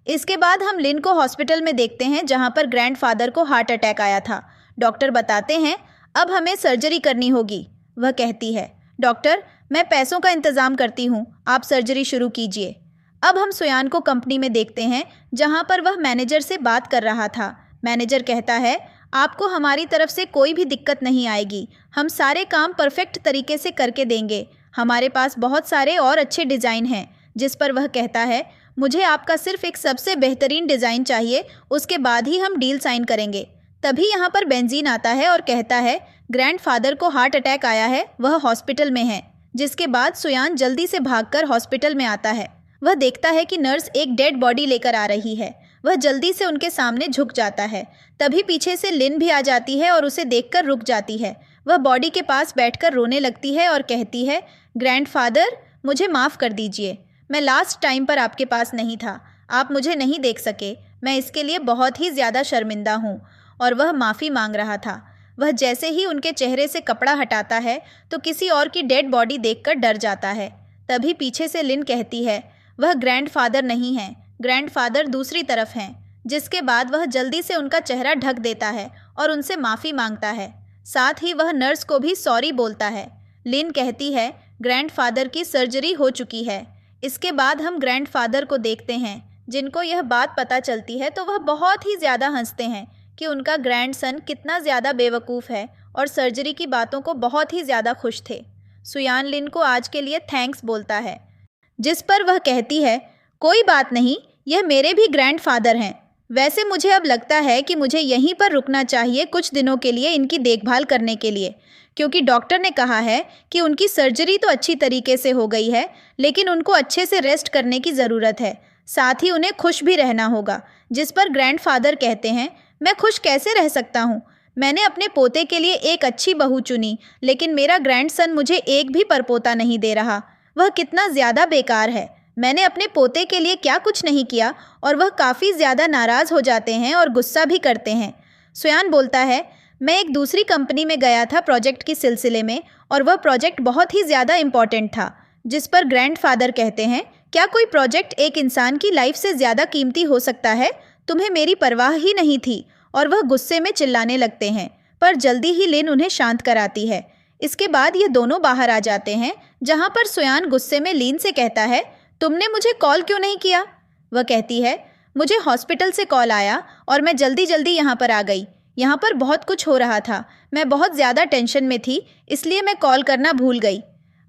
Speaker 1: इसके बाद हम लिन को हॉस्पिटल में देखते हैं जहाँ पर ग्रैंडफादर को हार्ट अटैक आया था। डॉक्टर बताते हैं, अब हमें सर्जरी करनी होगी। वह कहती है, डॉक्टर मैं पैसों का इंतज़ाम करती हूँ, आप सर्जरी शुरू कीजिए। अब हम सुयान को कंपनी में देखते हैं जहाँ पर वह मैनेजर से बात कर रहा था। मैनेजर कहता है, आपको हमारी तरफ से कोई भी दिक्कत नहीं आएगी, हम सारे काम परफेक्ट तरीके से करके देंगे, हमारे पास बहुत सारे और अच्छे डिज़ाइन हैं। जिस पर वह कहता है, मुझे आपका सिर्फ एक सबसे बेहतरीन डिज़ाइन चाहिए, उसके बाद ही हम डील साइन करेंगे। तभी यहाँ पर बेंजीन आता है और कहता है, ग्रैंडफादर को हार्ट अटैक आया है, वह हॉस्पिटल में है। जिसके बाद सुयान जल्दी से भागकर हॉस्पिटल में आता है। वह देखता है कि नर्स एक डेड बॉडी लेकर आ रही है। वह जल्दी से उनके सामने झुक जाता है। तभी पीछे से लिन भी आ जाती है और उसे देखकर रुक जाती है। वह बॉडी के पास बैठकर रोने लगती है और कहती है, ग्रैंडफादर मुझे माफ़ कर दीजिए, मैं लास्ट टाइम पर आपके पास नहीं था, आप मुझे नहीं देख सके, मैं इसके लिए बहुत ही ज़्यादा शर्मिंदा हूँ। और वह माफ़ी मांग रहा था। वह जैसे ही उनके चेहरे से कपड़ा हटाता है तो किसी और की डेड बॉडी देखकर डर जाता है। तभी पीछे से लिन कहती है, वह ग्रैंडफादर नहीं हैं, ग्रैंडफादर दूसरी तरफ हैं। जिसके बाद वह जल्दी से उनका चेहरा ढक देता है और उनसे माफ़ी मांगता है। साथ ही वह नर्स को भी सॉरी बोलता है। लिन कहती है, ग्रैंडफादर की सर्जरी हो चुकी है। इसके बाद हम ग्रैंडफादर को देखते हैं जिनको यह बात पता चलती है तो वह बहुत ही ज़्यादा हंसते हैं कि उनका ग्रैंडसन कितना ज़्यादा बेवकूफ़ है और सर्जरी की बातों को बहुत ही ज़्यादा खुश थे। सुयान लिन को आज के लिए थैंक्स बोलता है, जिस पर वह कहती है, कोई बात नहीं, यह मेरे भी ग्रैंडफादर हैं। वैसे मुझे अब लगता है कि मुझे यहीं पर रुकना चाहिए कुछ दिनों के लिए इनकी देखभाल करने के लिए, क्योंकि डॉक्टर ने कहा है कि उनकी सर्जरी तो अच्छी तरीके से हो गई है, लेकिन उनको अच्छे से रेस्ट करने की ज़रूरत है। साथ ही उन्हें खुश भी रहना होगा। जिस पर ग्रैंडफादर कहते हैं, मैं खुश कैसे रह सकता हूँ? मैंने अपने पोते के लिए एक अच्छी बहू चुनी, लेकिन मेरा ग्रैंडसन मुझे एक भी परपोता नहीं दे रहा। वह कितना ज़्यादा बेकार है। मैंने अपने पोते के लिए क्या कुछ नहीं किया और वह काफ़ी ज़्यादा नाराज़ हो जाते हैं और गुस्सा भी करते हैं। सुयान बोलता है, मैं एक दूसरी कंपनी में गया था प्रोजेक्ट के सिलसिले में और वह प्रोजेक्ट बहुत ही ज़्यादा इम्पॉर्टेंट था। जिस पर ग्रैंडफादर कहते हैं, क्या कोई प्रोजेक्ट एक इंसान की लाइफ से ज़्यादा कीमती हो सकता है? तुम्हें मेरी परवाह ही नहीं थी। और वह गुस्से में चिल्लाने लगते हैं, पर जल्दी ही लिन उन्हें शांत कराती है। इसके बाद ये दोनों बाहर आ जाते हैं, जहाँ पर सुयान गुस्से में लिन से कहता है, तुमने मुझे कॉल क्यों नहीं किया? वह कहती है, मुझे हॉस्पिटल से कॉल आया और मैं जल्दी जल्दी यहाँ पर आ गई। यहाँ पर बहुत कुछ हो रहा था, मैं बहुत ज़्यादा टेंशन में थी, इसलिए मैं कॉल करना भूल गई।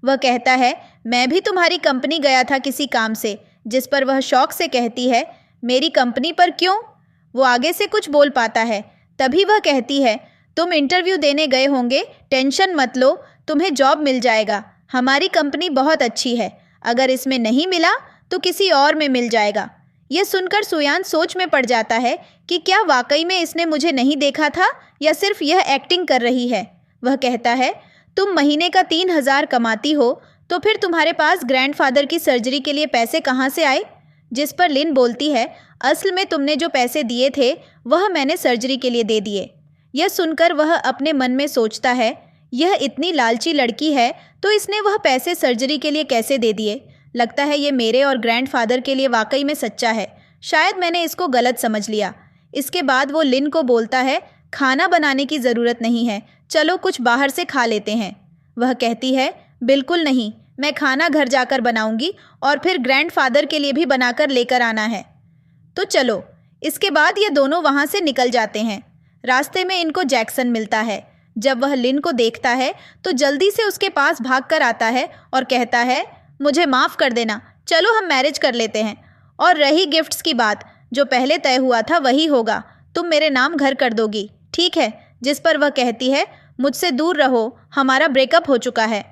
Speaker 1: वह कहता है, मैं भी तुम्हारी कंपनी गया था किसी काम से। जिस पर वह शौक से कहती है, मेरी कंपनी पर क्यों? वो आगे से कुछ बोल पाता है, तभी वह कहती है, तुम इंटरव्यू देने गए होंगे, टेंशन मत लो, तुम्हें जॉब मिल जाएगा। हमारी कंपनी बहुत अच्छी है, अगर इसमें नहीं मिला तो किसी और में मिल जाएगा। यह सुनकर सुयान सोच में पड़ जाता है कि क्या वाकई में इसने मुझे नहीं देखा था या सिर्फ यह एक्टिंग कर रही है। वह कहता है, तुम महीने का 3,000 कमाती हो, तो फिर तुम्हारे पास ग्रैंडफादर की सर्जरी के लिए पैसे कहाँ से आए? जिस पर लिन बोलती है, असल में तुमने जो पैसे दिए थे वह मैंने सर्जरी के लिए दे दिए। यह सुनकर वह अपने मन में सोचता है, यह इतनी लालची लड़की है तो इसने वह पैसे सर्जरी के लिए कैसे दे दिए? लगता है ये मेरे और ग्रैंडफादर के लिए वाकई में सच्चा है। शायद मैंने इसको गलत समझ लिया। इसके बाद वो लिन को बोलता है, खाना बनाने की ज़रूरत नहीं है, चलो कुछ बाहर से खा लेते हैं। वह कहती है, बिल्कुल नहीं, मैं खाना घर जाकर बनाऊंगी और फिर ग्रैंडफादर के लिए भी बनाकर लेकर आना है। तो चलो। इसके बाद ये दोनों वहाँ से निकल जाते हैं। रास्ते में इनको जैक्सन मिलता है। जब वह लिन को देखता है तो जल्दी से उसके पास भाग कर आता है और कहता है, मुझे माफ़ कर देना, चलो हम मैरिज कर लेते हैं। और रही गिफ्ट्स की बात, जो पहले तय हुआ था वही होगा, तुम मेरे नाम घर कर दोगी, ठीक है? जिस पर वह कहती है, मुझसे दूर रहो, हमारा ब्रेकअप हो चुका है।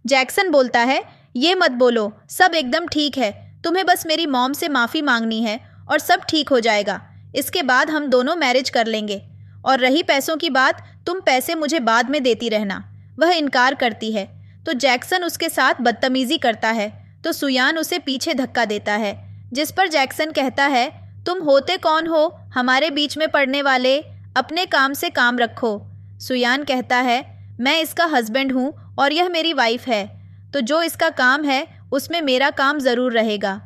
Speaker 1: जैक्सन बोलता है, ये मत बोलो, सब एकदम ठीक है, तुम्हें बस मेरी मॉम से माफ़ी मांगनी है और सब ठीक हो जाएगा। इसके बाद हम दोनों मैरिज कर लेंगे। और रही पैसों की बात, तुम पैसे मुझे बाद में देती रहना। वह इनकार करती है तो जैक्सन उसके साथ बदतमीज़ी करता है, तो सुयान उसे पीछे धक्का देता है। जिस पर जैक्सन कहता है, तुम होते कौन हो हमारे बीच में पड़ने वाले, अपने काम से काम रखो। सुयान कहता है, मैं इसका हस्बैंड हूँ और यह मेरी वाइफ है, तो जो इसका काम है उसमें मेरा काम ज़रूर रहेगा।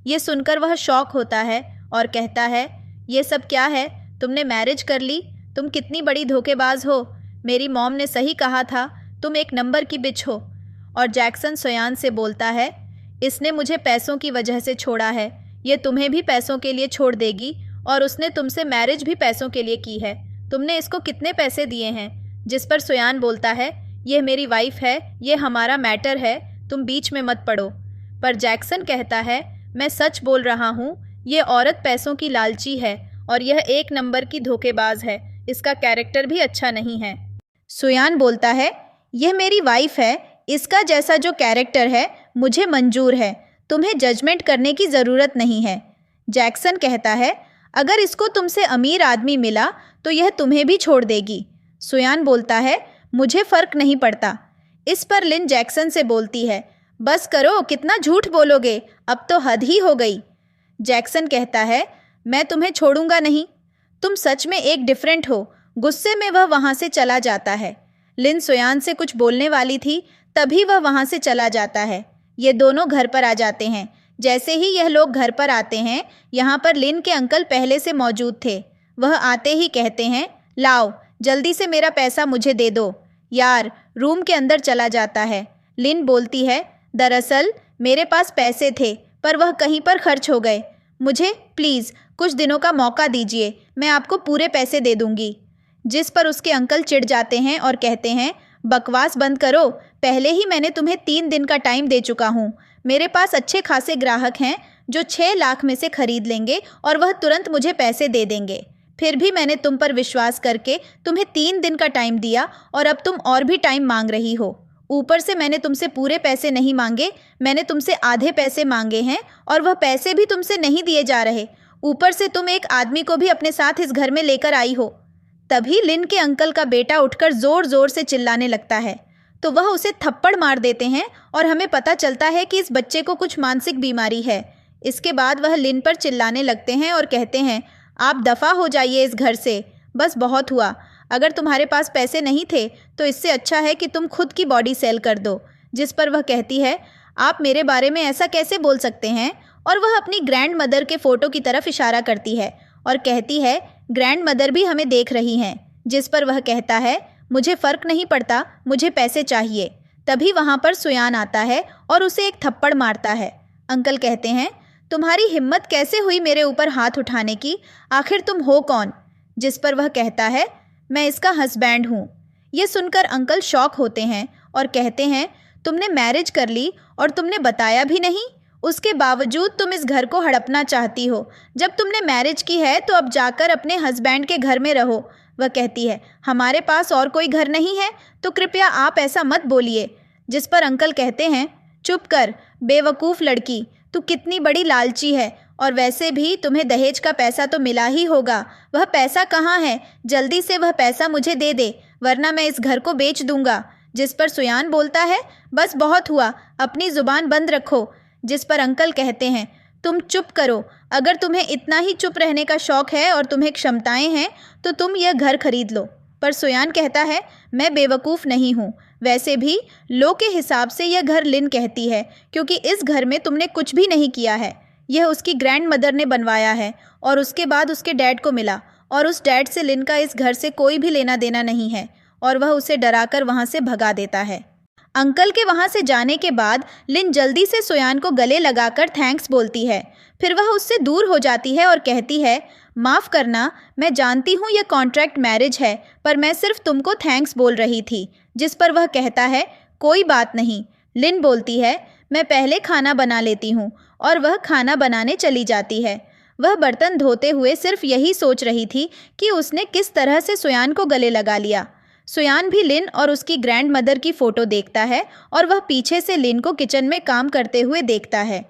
Speaker 1: ये सुनकर वह शॉक होता है और कहता है, ये सब क्या है? तुमने मैरिज कर ली? तुम कितनी बड़ी धोखेबाज हो। मेरी मॉम ने सही कहा था, तुम एक नंबर की बिच हो। और जैक्सन सुयान से बोलता है, इसने मुझे पैसों की वजह से छोड़ा है, ये तुम्हें भी पैसों के लिए छोड़ देगी और उसने तुमसे मैरिज भी पैसों के लिए की है। तुमने इसको कितने पैसे दिए हैं? जिस पर सुयान बोलता है, यह मेरी वाइफ है, ये हमारा मैटर है, तुम बीच में मत पड़ो। पर जैक्सन कहता है, मैं सच बोल रहा हूँ, ये औरत पैसों की लालची है और यह एक नंबर की धोखेबाज है, इसका कैरेक्टर भी अच्छा नहीं है। सुयान बोलता है, यह मेरी वाइफ है, इसका जैसा जो कैरेक्टर है मुझे मंजूर है, तुम्हें जजमेंट करने की ज़रूरत नहीं है। जैक्सन कहता है, अगर इसको तुमसे अमीर आदमी मिला तो यह तुम्हें भी छोड़ देगी। सुयान बोलता है, मुझे फ़र्क नहीं पड़ता। इस पर लिन जैक्सन से बोलती है, बस करो, कितना झूठ बोलोगे, अब तो हद ही हो गई। जैक्सन कहता है, मैं तुम्हें छोड़ूंगा नहीं, तुम सच में एक डिफरेंट हो। गुस्से में वह वहाँ से चला जाता है। लिन सुयान से कुछ बोलने वाली थी, तभी वह वहाँ से चला जाता है। ये दोनों घर पर आ जाते हैं। जैसे ही यह लोग घर पर आते हैं, यहाँ पर लिन के अंकल पहले से मौजूद थे। वह आते ही कहते हैं, लाओ जल्दी से मेरा पैसा मुझे दे दो। यार रूम के अंदर चला जाता है। लिन बोलती है, दरअसल मेरे पास पैसे थे पर वह कहीं पर खर्च हो गए। मुझे प्लीज़ कुछ दिनों का मौका दीजिए, मैं आपको पूरे पैसे दे दूंगी। जिस पर उसके अंकल चिढ़ जाते हैं और कहते हैं, बकवास बंद करो, पहले ही मैंने तुम्हें 3 दिन का टाइम दे चुका हूँ। मेरे पास अच्छे खासे ग्राहक हैं जो 6 लाख में से खरीद लेंगे और वह तुरंत मुझे पैसे दे देंगे। फिर भी मैंने तुम पर विश्वास करके तुम्हें 3 दिन का टाइम दिया और अब तुम और भी टाइम मांग रही हो। ऊपर से मैंने तुमसे पूरे पैसे नहीं मांगे, मैंने तुमसे आधे पैसे मांगे हैं और वह पैसे भी तुमसे नहीं दिए जा रहे। ऊपर से तुम एक आदमी को भी अपने साथ इस घर में लेकर आई हो। तभी लिन के अंकल का बेटा उठकर ज़ोर ज़ोर से चिल्लाने लगता है, तो वह उसे थप्पड़ मार देते हैं और हमें पता चलता है कि इस बच्चे को कुछ मानसिक बीमारी है। इसके बाद वह लिन पर चिल्लाने लगते हैं और कहते हैं, आप दफ़ा हो जाइए इस घर से, बस बहुत हुआ। अगर तुम्हारे पास पैसे नहीं थे तो इससे अच्छा है कि तुम खुद की बॉडी सेल कर दो। जिस पर वह कहती है, आप मेरे बारे में ऐसा कैसे बोल सकते हैं? और वह अपनी ग्रैंड मदर के फ़ोटो की तरफ इशारा करती है और कहती है, ग्रैंड मदर भी हमें देख रही हैं। जिस पर वह कहता है, मुझे फ़र्क नहीं पड़ता, मुझे पैसे चाहिए। तभी वहाँ पर सुयान आता है और उसे एक थप्पड़ मारता है। अंकल कहते हैं, तुम्हारी हिम्मत कैसे हुई मेरे ऊपर हाथ उठाने की? आखिर तुम हो कौन? जिस पर वह कहता है, मैं इसका हस्बैंड हूँ। ये सुनकर अंकल शॉक होते हैं और कहते हैं, तुमने मैरिज कर ली और तुमने बताया भी नहीं? उसके बावजूद तुम इस घर को हड़पना चाहती हो। जब तुमने मैरिज की है तो अब जाकर अपने हस्बैंड के घर में रहो। वह कहती है, हमारे पास और कोई घर नहीं है, तो कृपया आप ऐसा मत बोलिए। जिस पर अंकल कहते हैं, चुप कर बेवकूफ़ लड़की, तू कितनी बड़ी लालची है, और वैसे भी तुम्हें दहेज का पैसा तो मिला ही होगा। वह पैसा कहाँ है? जल्दी से वह पैसा मुझे दे दे, वरना मैं इस घर को बेच दूंगा। जिस पर सुयान बोलता है, बस बहुत हुआ, अपनी ज़ुबान बंद रखो। जिस पर अंकल कहते हैं, तुम चुप करो। अगर तुम्हें इतना ही चुप रहने का शौक़ है और तुम्हें क्षमताएं हैं तो तुम यह घर खरीद लो। पर सुयान कहता है, मैं बेवकूफ़ नहीं हूँ। वैसे भी लो के हिसाब से यह घर लिन कहती है, क्योंकि इस घर में तुमने कुछ भी नहीं किया है। यह उसकी ग्रैंड मदर ने बनवाया है और उसके बाद उसके डैड को मिला, और उस डैड से लिन का इस घर से कोई भी लेना देना नहीं है, और वह उसे डराकर वहाँ से भगा देता है। अंकल के वहाँ से जाने के बाद लिन जल्दी से सुयान को गले लगाकर थैंक्स बोलती है। फिर वह उससे दूर हो जाती है और कहती है, माफ़ करना, मैं जानती हूँ यह कॉन्ट्रैक्ट मैरिज है, पर मैं सिर्फ तुमको थैंक्स बोल रही थी। जिस पर वह कहता है, कोई बात नहीं। लिन बोलती है, मैं पहले खाना बना लेती हूँ, और वह खाना बनाने चली जाती है। वह बर्तन धोते हुए सिर्फ यही सोच रही थी कि उसने किस तरह से सुयान को गले लगा लिया। सुयान भी लिन और उसकी ग्रैंड मदर की फ़ोटो देखता है और वह पीछे से लिन को किचन में काम करते हुए देखता है।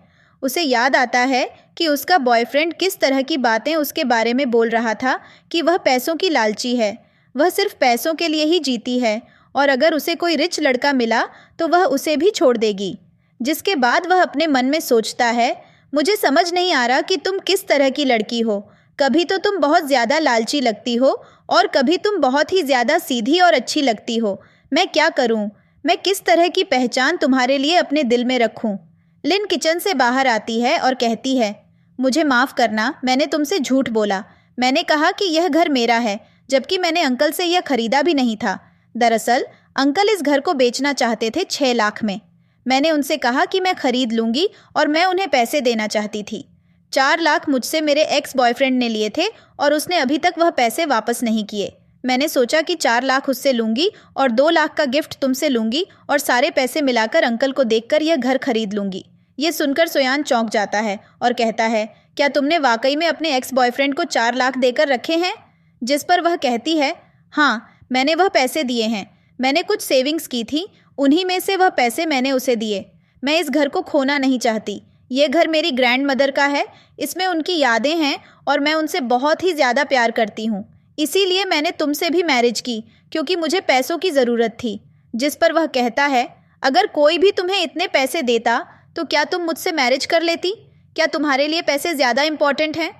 Speaker 1: उसे याद आता है कि उसका बॉयफ्रेंड किस तरह की बातें उसके बारे में बोल रहा था कि वह पैसों की लालची है, वह सिर्फ पैसों के लिए ही जीती है, और अगर उसे कोई रिच लड़का मिला तो वह उसे भी छोड़ देगी। जिसके बाद वह अपने मन में सोचता है, मुझे समझ नहीं आ रहा कि तुम किस तरह की लड़की हो। कभी तो तुम बहुत ज़्यादा लालची लगती हो और कभी तुम बहुत ही ज़्यादा सीधी और अच्छी लगती हो। मैं क्या करूं? मैं किस तरह की पहचान तुम्हारे लिए अपने दिल में रखूं? लिन किचन से बाहर आती है और कहती है, मुझे माफ़ करना, मैंने तुमसे झूठ बोला। मैंने कहा कि यह घर मेरा है, जबकि मैंने अंकल से यह खरीदा भी नहीं था। दरअसल अंकल इस घर को बेचना चाहते थे 6 लाख में। मैंने उनसे कहा कि मैं खरीद लूँगी और मैं उन्हें पैसे देना चाहती थी। 4 लाख मुझसे मेरे एक्स बॉयफ्रेंड ने लिए थे और उसने अभी तक वह पैसे वापस नहीं किए। मैंने सोचा कि 4 लाख उससे लूँगी और 2 लाख का गिफ्ट तुमसे लूँगी और सारे पैसे मिलाकर अंकल को देकर यह घर खरीद लूँगी। ये सुनकर सुयान चौंक जाता है और कहता है, क्या तुमने वाकई में अपने एक्स बॉयफ्रेंड को 4 लाख देकर रखे हैं? जिस पर वह कहती है, हाँ, मैंने वह पैसे दिए हैं। मैंने कुछ सेविंग्स की थी, उन्हीं में से वह पैसे मैंने उसे दिए। मैं इस घर को खोना नहीं चाहती। ये घर मेरी ग्रैंड मदर का है, इसमें उनकी यादें हैं और मैं उनसे बहुत ही ज़्यादा प्यार करती हूँ। इसीलिए मैंने तुमसे भी मैरिज की, क्योंकि मुझे पैसों की ज़रूरत थी। जिस पर वह कहता है, अगर कोई भी तुम्हें इतने पैसे देता तो क्या तुम मुझसे मैरिज कर लेती? क्या तुम्हारे लिए पैसे ज़्यादा इम्पॉर्टेंट हैं?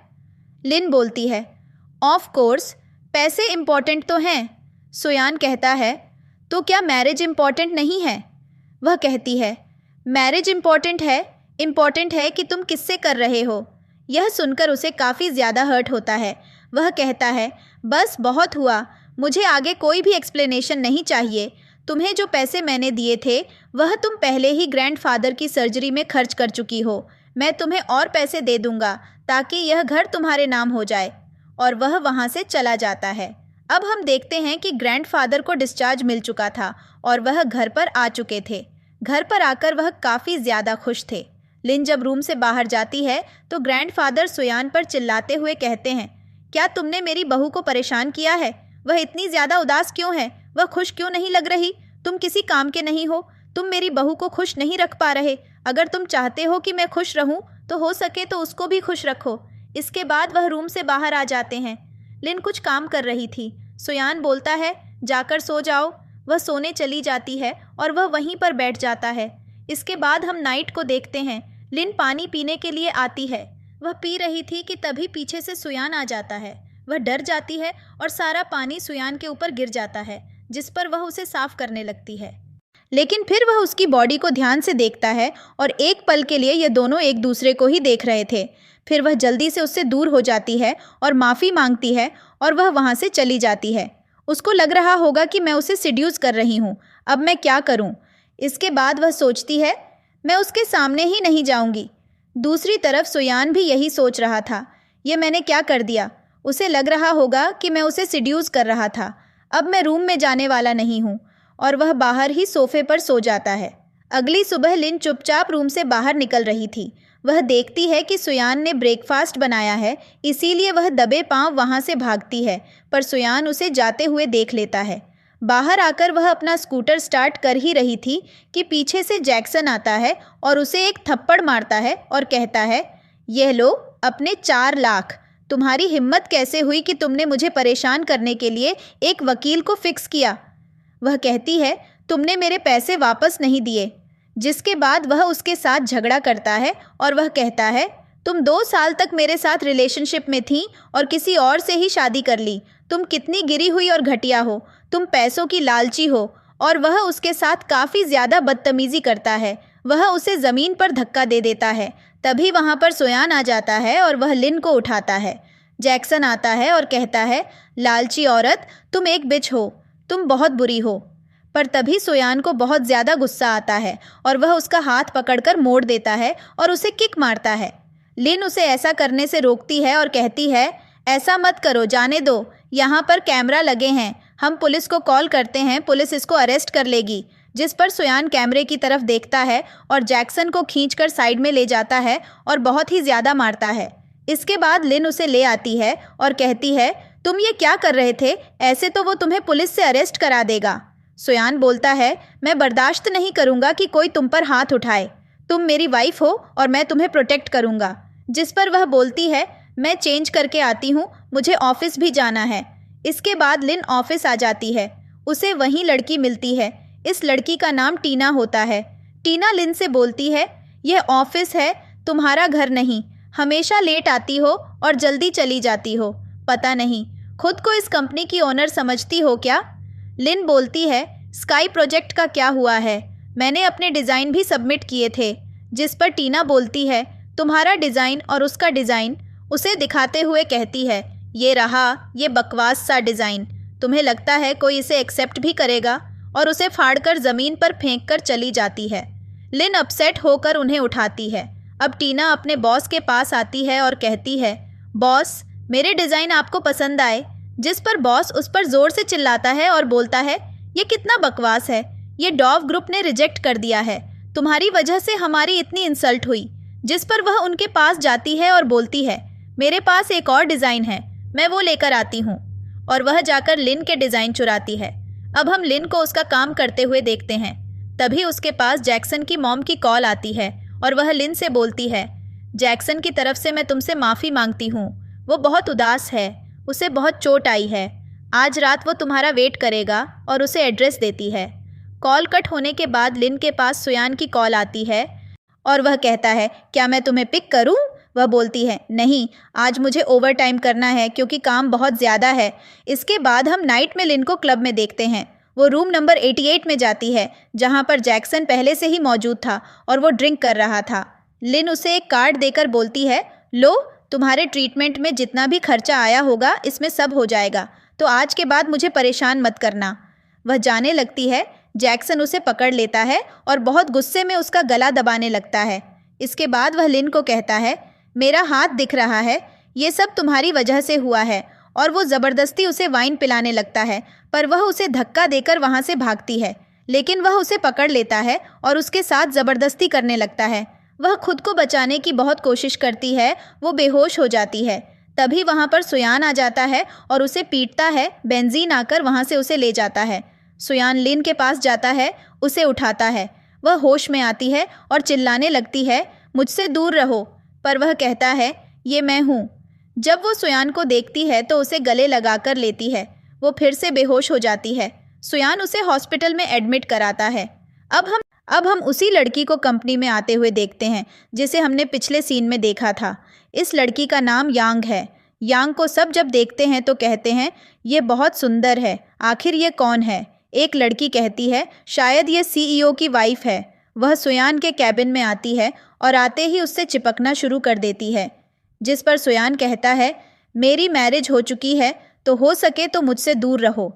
Speaker 1: लिन बोलती है, ऑफ कोर्स पैसे इम्पॉर्टेंट तो हैं। सुयान कहता है, तो क्या मैरिज इम्पॉर्टेंट नहीं है? वह कहती है, मैरिज इम्पॉर्टेंट है कि तुम किससे कर रहे हो। यह सुनकर उसे काफ़ी ज़्यादा हर्ट होता है। वह कहता है, बस बहुत हुआ, मुझे आगे कोई भी एक्सप्लेनेशन नहीं चाहिए। तुम्हें जो पैसे मैंने दिए थे वह तुम पहले ही ग्रैंडफादर की सर्जरी में खर्च कर चुकी हो। मैं तुम्हें और पैसे दे दूँगा ताकि यह घर तुम्हारे नाम हो जाए। और वह वहाँ से चला जाता है। अब हम देखते हैं कि ग्रैंडफादर को डिस्चार्ज मिल चुका था और वह घर पर आ चुके थे। घर पर आकर वह काफ़ी ज़्यादा खुश थे। लिन जब रूम से बाहर जाती है तो ग्रैंडफादर सुयान पर चिल्लाते हुए कहते हैं, क्या तुमने मेरी बहू को परेशान किया है? वह इतनी ज़्यादा उदास क्यों है? वह खुश क्यों नहीं लग रही? तुम किसी काम के नहीं हो। तुम मेरी बहू को खुश नहीं रख पा रहे। अगर तुम चाहते हो कि मैं खुश रहूं तो हो सके तो उसको भी खुश रखो। इसके बाद वह रूम से बाहर आ जाते हैं। लिन कुछ काम कर रही थी। सुयान बोलता है, जाकर सो जाओ। वह सोने चली जाती है और वह वहीं पर बैठ जाता है। इसके बाद हम नाइट को देखते हैं। लिन पानी पीने के लिए आती है। वह पी रही थी कि तभी पीछे से सुयान आ जाता है। वह डर जाती है और सारा पानी सुयान के ऊपर गिर जाता है, जिस पर वह उसे साफ करने लगती है। लेकिन फिर वह उसकी बॉडी को ध्यान से देखता है और एक पल के लिए ये दोनों एक दूसरे को ही देख रहे थे। फिर वह जल्दी से उससे दूर हो जाती है और माफ़ी मांगती है और वह वहाँ से चली जाती है। उसको लग रहा होगा कि मैं उसे सिड्यूस कर रही हूँ, अब मैं क्या करूँ। इसके बाद वह सोचती है, मैं उसके सामने ही नहीं जाऊँगी। दूसरी तरफ सुयान भी यही सोच रहा था, ये मैंने क्या कर दिया। उसे लग रहा होगा कि मैं उसे सिड्यूस कर रहा था। अब मैं रूम में जाने वाला नहीं हूँ। और वह बाहर ही सोफे पर सो जाता है। अगली सुबह लिन चुपचाप रूम से बाहर निकल रही थी। वह देखती है कि सुयान ने ब्रेकफास्ट बनाया है, इसीलिए वह दबे पांव वहाँ से भागती है, पर सुयान उसे जाते हुए देख लेता है। बाहर आकर वह अपना स्कूटर स्टार्ट कर ही रही थी कि पीछे से जैक्सन आता है और उसे एक थप्पड़ मारता है और कहता है, यह लो अपने 4 लाख। तुम्हारी हिम्मत कैसे हुई कि तुमने मुझे परेशान करने के लिए एक वकील को फिक्स किया। वह कहती है, तुमने मेरे पैसे वापस नहीं दिए। जिसके बाद वह उसके साथ झगड़ा करता है और वह कहता है, तुम 2 साल तक मेरे साथ रिलेशनशिप में थी और किसी और से ही शादी कर ली। तुम कितनी गिरी हुई और घटिया हो। तुम पैसों की लालची हो। और वह उसके साथ काफ़ी ज़्यादा बदतमीज़ी करता है। वह उसे ज़मीन पर धक्का दे देता है। तभी वहाँ पर सुयान आ जाता है और वह लिन को उठाता है। जैक्सन आता है और कहता है, लालची औरत, तुम एक बिच हो, तुम बहुत बुरी हो। पर तभी सुयान को बहुत ज़्यादा गुस्सा आता है और वह उसका हाथ पकड़कर मोड़ देता है और उसे किक मारता है। लिन उसे ऐसा करने से रोकती है और कहती है, ऐसा मत करो, जाने दो, यहाँ पर कैमरा लगे हैं, हम पुलिस को कॉल करते हैं, पुलिस इसको अरेस्ट कर लेगी। जिस पर सुयान कैमरे की तरफ देखता है और जैक्सन को खींचकर साइड में ले जाता है और बहुत ही ज़्यादा मारता है। इसके बाद लिन उसे ले आती है और कहती है, तुम ये क्या कर रहे थे? ऐसे तो वो तुम्हें पुलिस से अरेस्ट करा देगा। सुयान बोलता है, मैं बर्दाश्त नहीं करूँगा कि कोई तुम पर हाथ उठाए। तुम मेरी वाइफ हो और मैं तुम्हें प्रोटेक्ट करूँगा। जिस पर वह बोलती है, मैं चेंज करके आती हूँ, मुझे ऑफिस भी जाना है। इसके बाद लिन ऑफिस आ जाती है। उसे वहीं लड़की मिलती है। इस लड़की का नाम टीना होता है। टीना लिन से बोलती है, यह ऑफिस है, तुम्हारा घर नहीं। हमेशा लेट आती हो और जल्दी चली जाती हो। पता नहीं खुद को इस कंपनी की ओनर समझती हो क्या? लिन बोलती है, स्काई प्रोजेक्ट का क्या हुआ है? मैंने अपने डिज़ाइन भी सबमिट किए थे। जिस पर टीना बोलती है, तुम्हारा डिज़ाइन और उसका डिज़ाइन, उसे दिखाते हुए कहती है, ये रहा, ये बकवास सा डिज़ाइन। तुम्हें लगता है कोई इसे एक्सेप्ट भी करेगा? और उसे फाड़कर ज़मीन पर फेंक कर चली जाती है। लिन अपसेट होकर उन्हें उठाती है। अब टीना अपने बॉस के पास आती है और कहती है, बॉस, मेरे डिज़ाइन आपको पसंद आए? जिस पर बॉस उस पर ज़ोर से चिल्लाता है और बोलता है, ये कितना बकवास है, ये डॉव ग्रुप ने रिजेक्ट कर दिया है, तुम्हारी वजह से हमारी इतनी इंसल्ट हुई। जिस पर वह उनके पास जाती है और बोलती है, मेरे पास एक और डिज़ाइन है, मैं वो लेकर आती हूँ। और वह जाकर लिन के डिज़ाइन चुराती है। अब हम लिन को उसका काम करते हुए देखते हैं। तभी उसके पास जैक्सन की मॉम की कॉल आती है और वह लिन से बोलती है, जैक्सन की तरफ से मैं तुमसे माफ़ी मांगती हूँ, वो बहुत उदास है, उसे बहुत चोट आई है। आज रात वो तुम्हारा वेट करेगा और उसे एड्रेस देती है। कॉल कट होने के बाद लिन के पास सुयान की कॉल आती है और वह कहता है, क्या मैं तुम्हें पिक करूं? वह बोलती है, नहीं, आज मुझे ओवर टाइम करना है क्योंकि काम बहुत ज़्यादा है। इसके बाद हम नाइट में लिन को क्लब में देखते हैं। वो रूम नंबर 88 में जाती है, जहां पर जैक्सन पहले से ही मौजूद था और वो ड्रिंक कर रहा था। लिन उसे एक कार्ड देकर बोलती है, लो, तुम्हारे ट्रीटमेंट में जितना भी खर्चा आया होगा इसमें सब हो जाएगा, तो आज के बाद मुझे परेशान मत करना। वह जाने लगती है। जैक्सन उसे पकड़ लेता है और बहुत गुस्से में उसका गला दबाने लगता है। इसके बाद वह लिन को कहता है, मेरा हाथ दिख रहा है, ये सब तुम्हारी वजह से हुआ है। और वो ज़बरदस्ती उसे वाइन पिलाने लगता है, पर वह उसे धक्का देकर वहाँ से भागती है, लेकिन वह उसे पकड़ लेता है और उसके साथ ज़बरदस्ती करने लगता है। वह खुद को बचाने की बहुत कोशिश करती है, वो बेहोश हो जाती है। तभी वहाँ पर सुयान आ जाता है और उसे पीटता है। बेंजीन आकर वहाँ से उसे ले जाता है। सुयान लिन के पास जाता है, उसे उठाता है। वह होश में आती है और चिल्लाने लगती है, मुझसे दूर रहो। पर वह कहता है, ये मैं हूँ। जब वो सुयान को देखती है तो उसे गले लगाकर लेती है। वो फिर से बेहोश हो जाती है। सुयान उसे हॉस्पिटल में एडमिट कराता है। अब हम उसी लड़की को कंपनी में आते हुए देखते हैं जिसे हमने पिछले सीन में देखा था। इस लड़की का नाम यांग है। यांग को सब जब देखते हैं तो कहते हैं, ये बहुत सुंदर है, आखिर ये कौन है? एक लड़की कहती है, शायद ये CEO की वाइफ है। वह सुयान के कैबिन में आती है और आते ही उससे चिपकना शुरू कर देती है, जिस पर सुयान कहता है, मेरी मैरिज हो चुकी है तो हो सके तो मुझसे दूर रहो।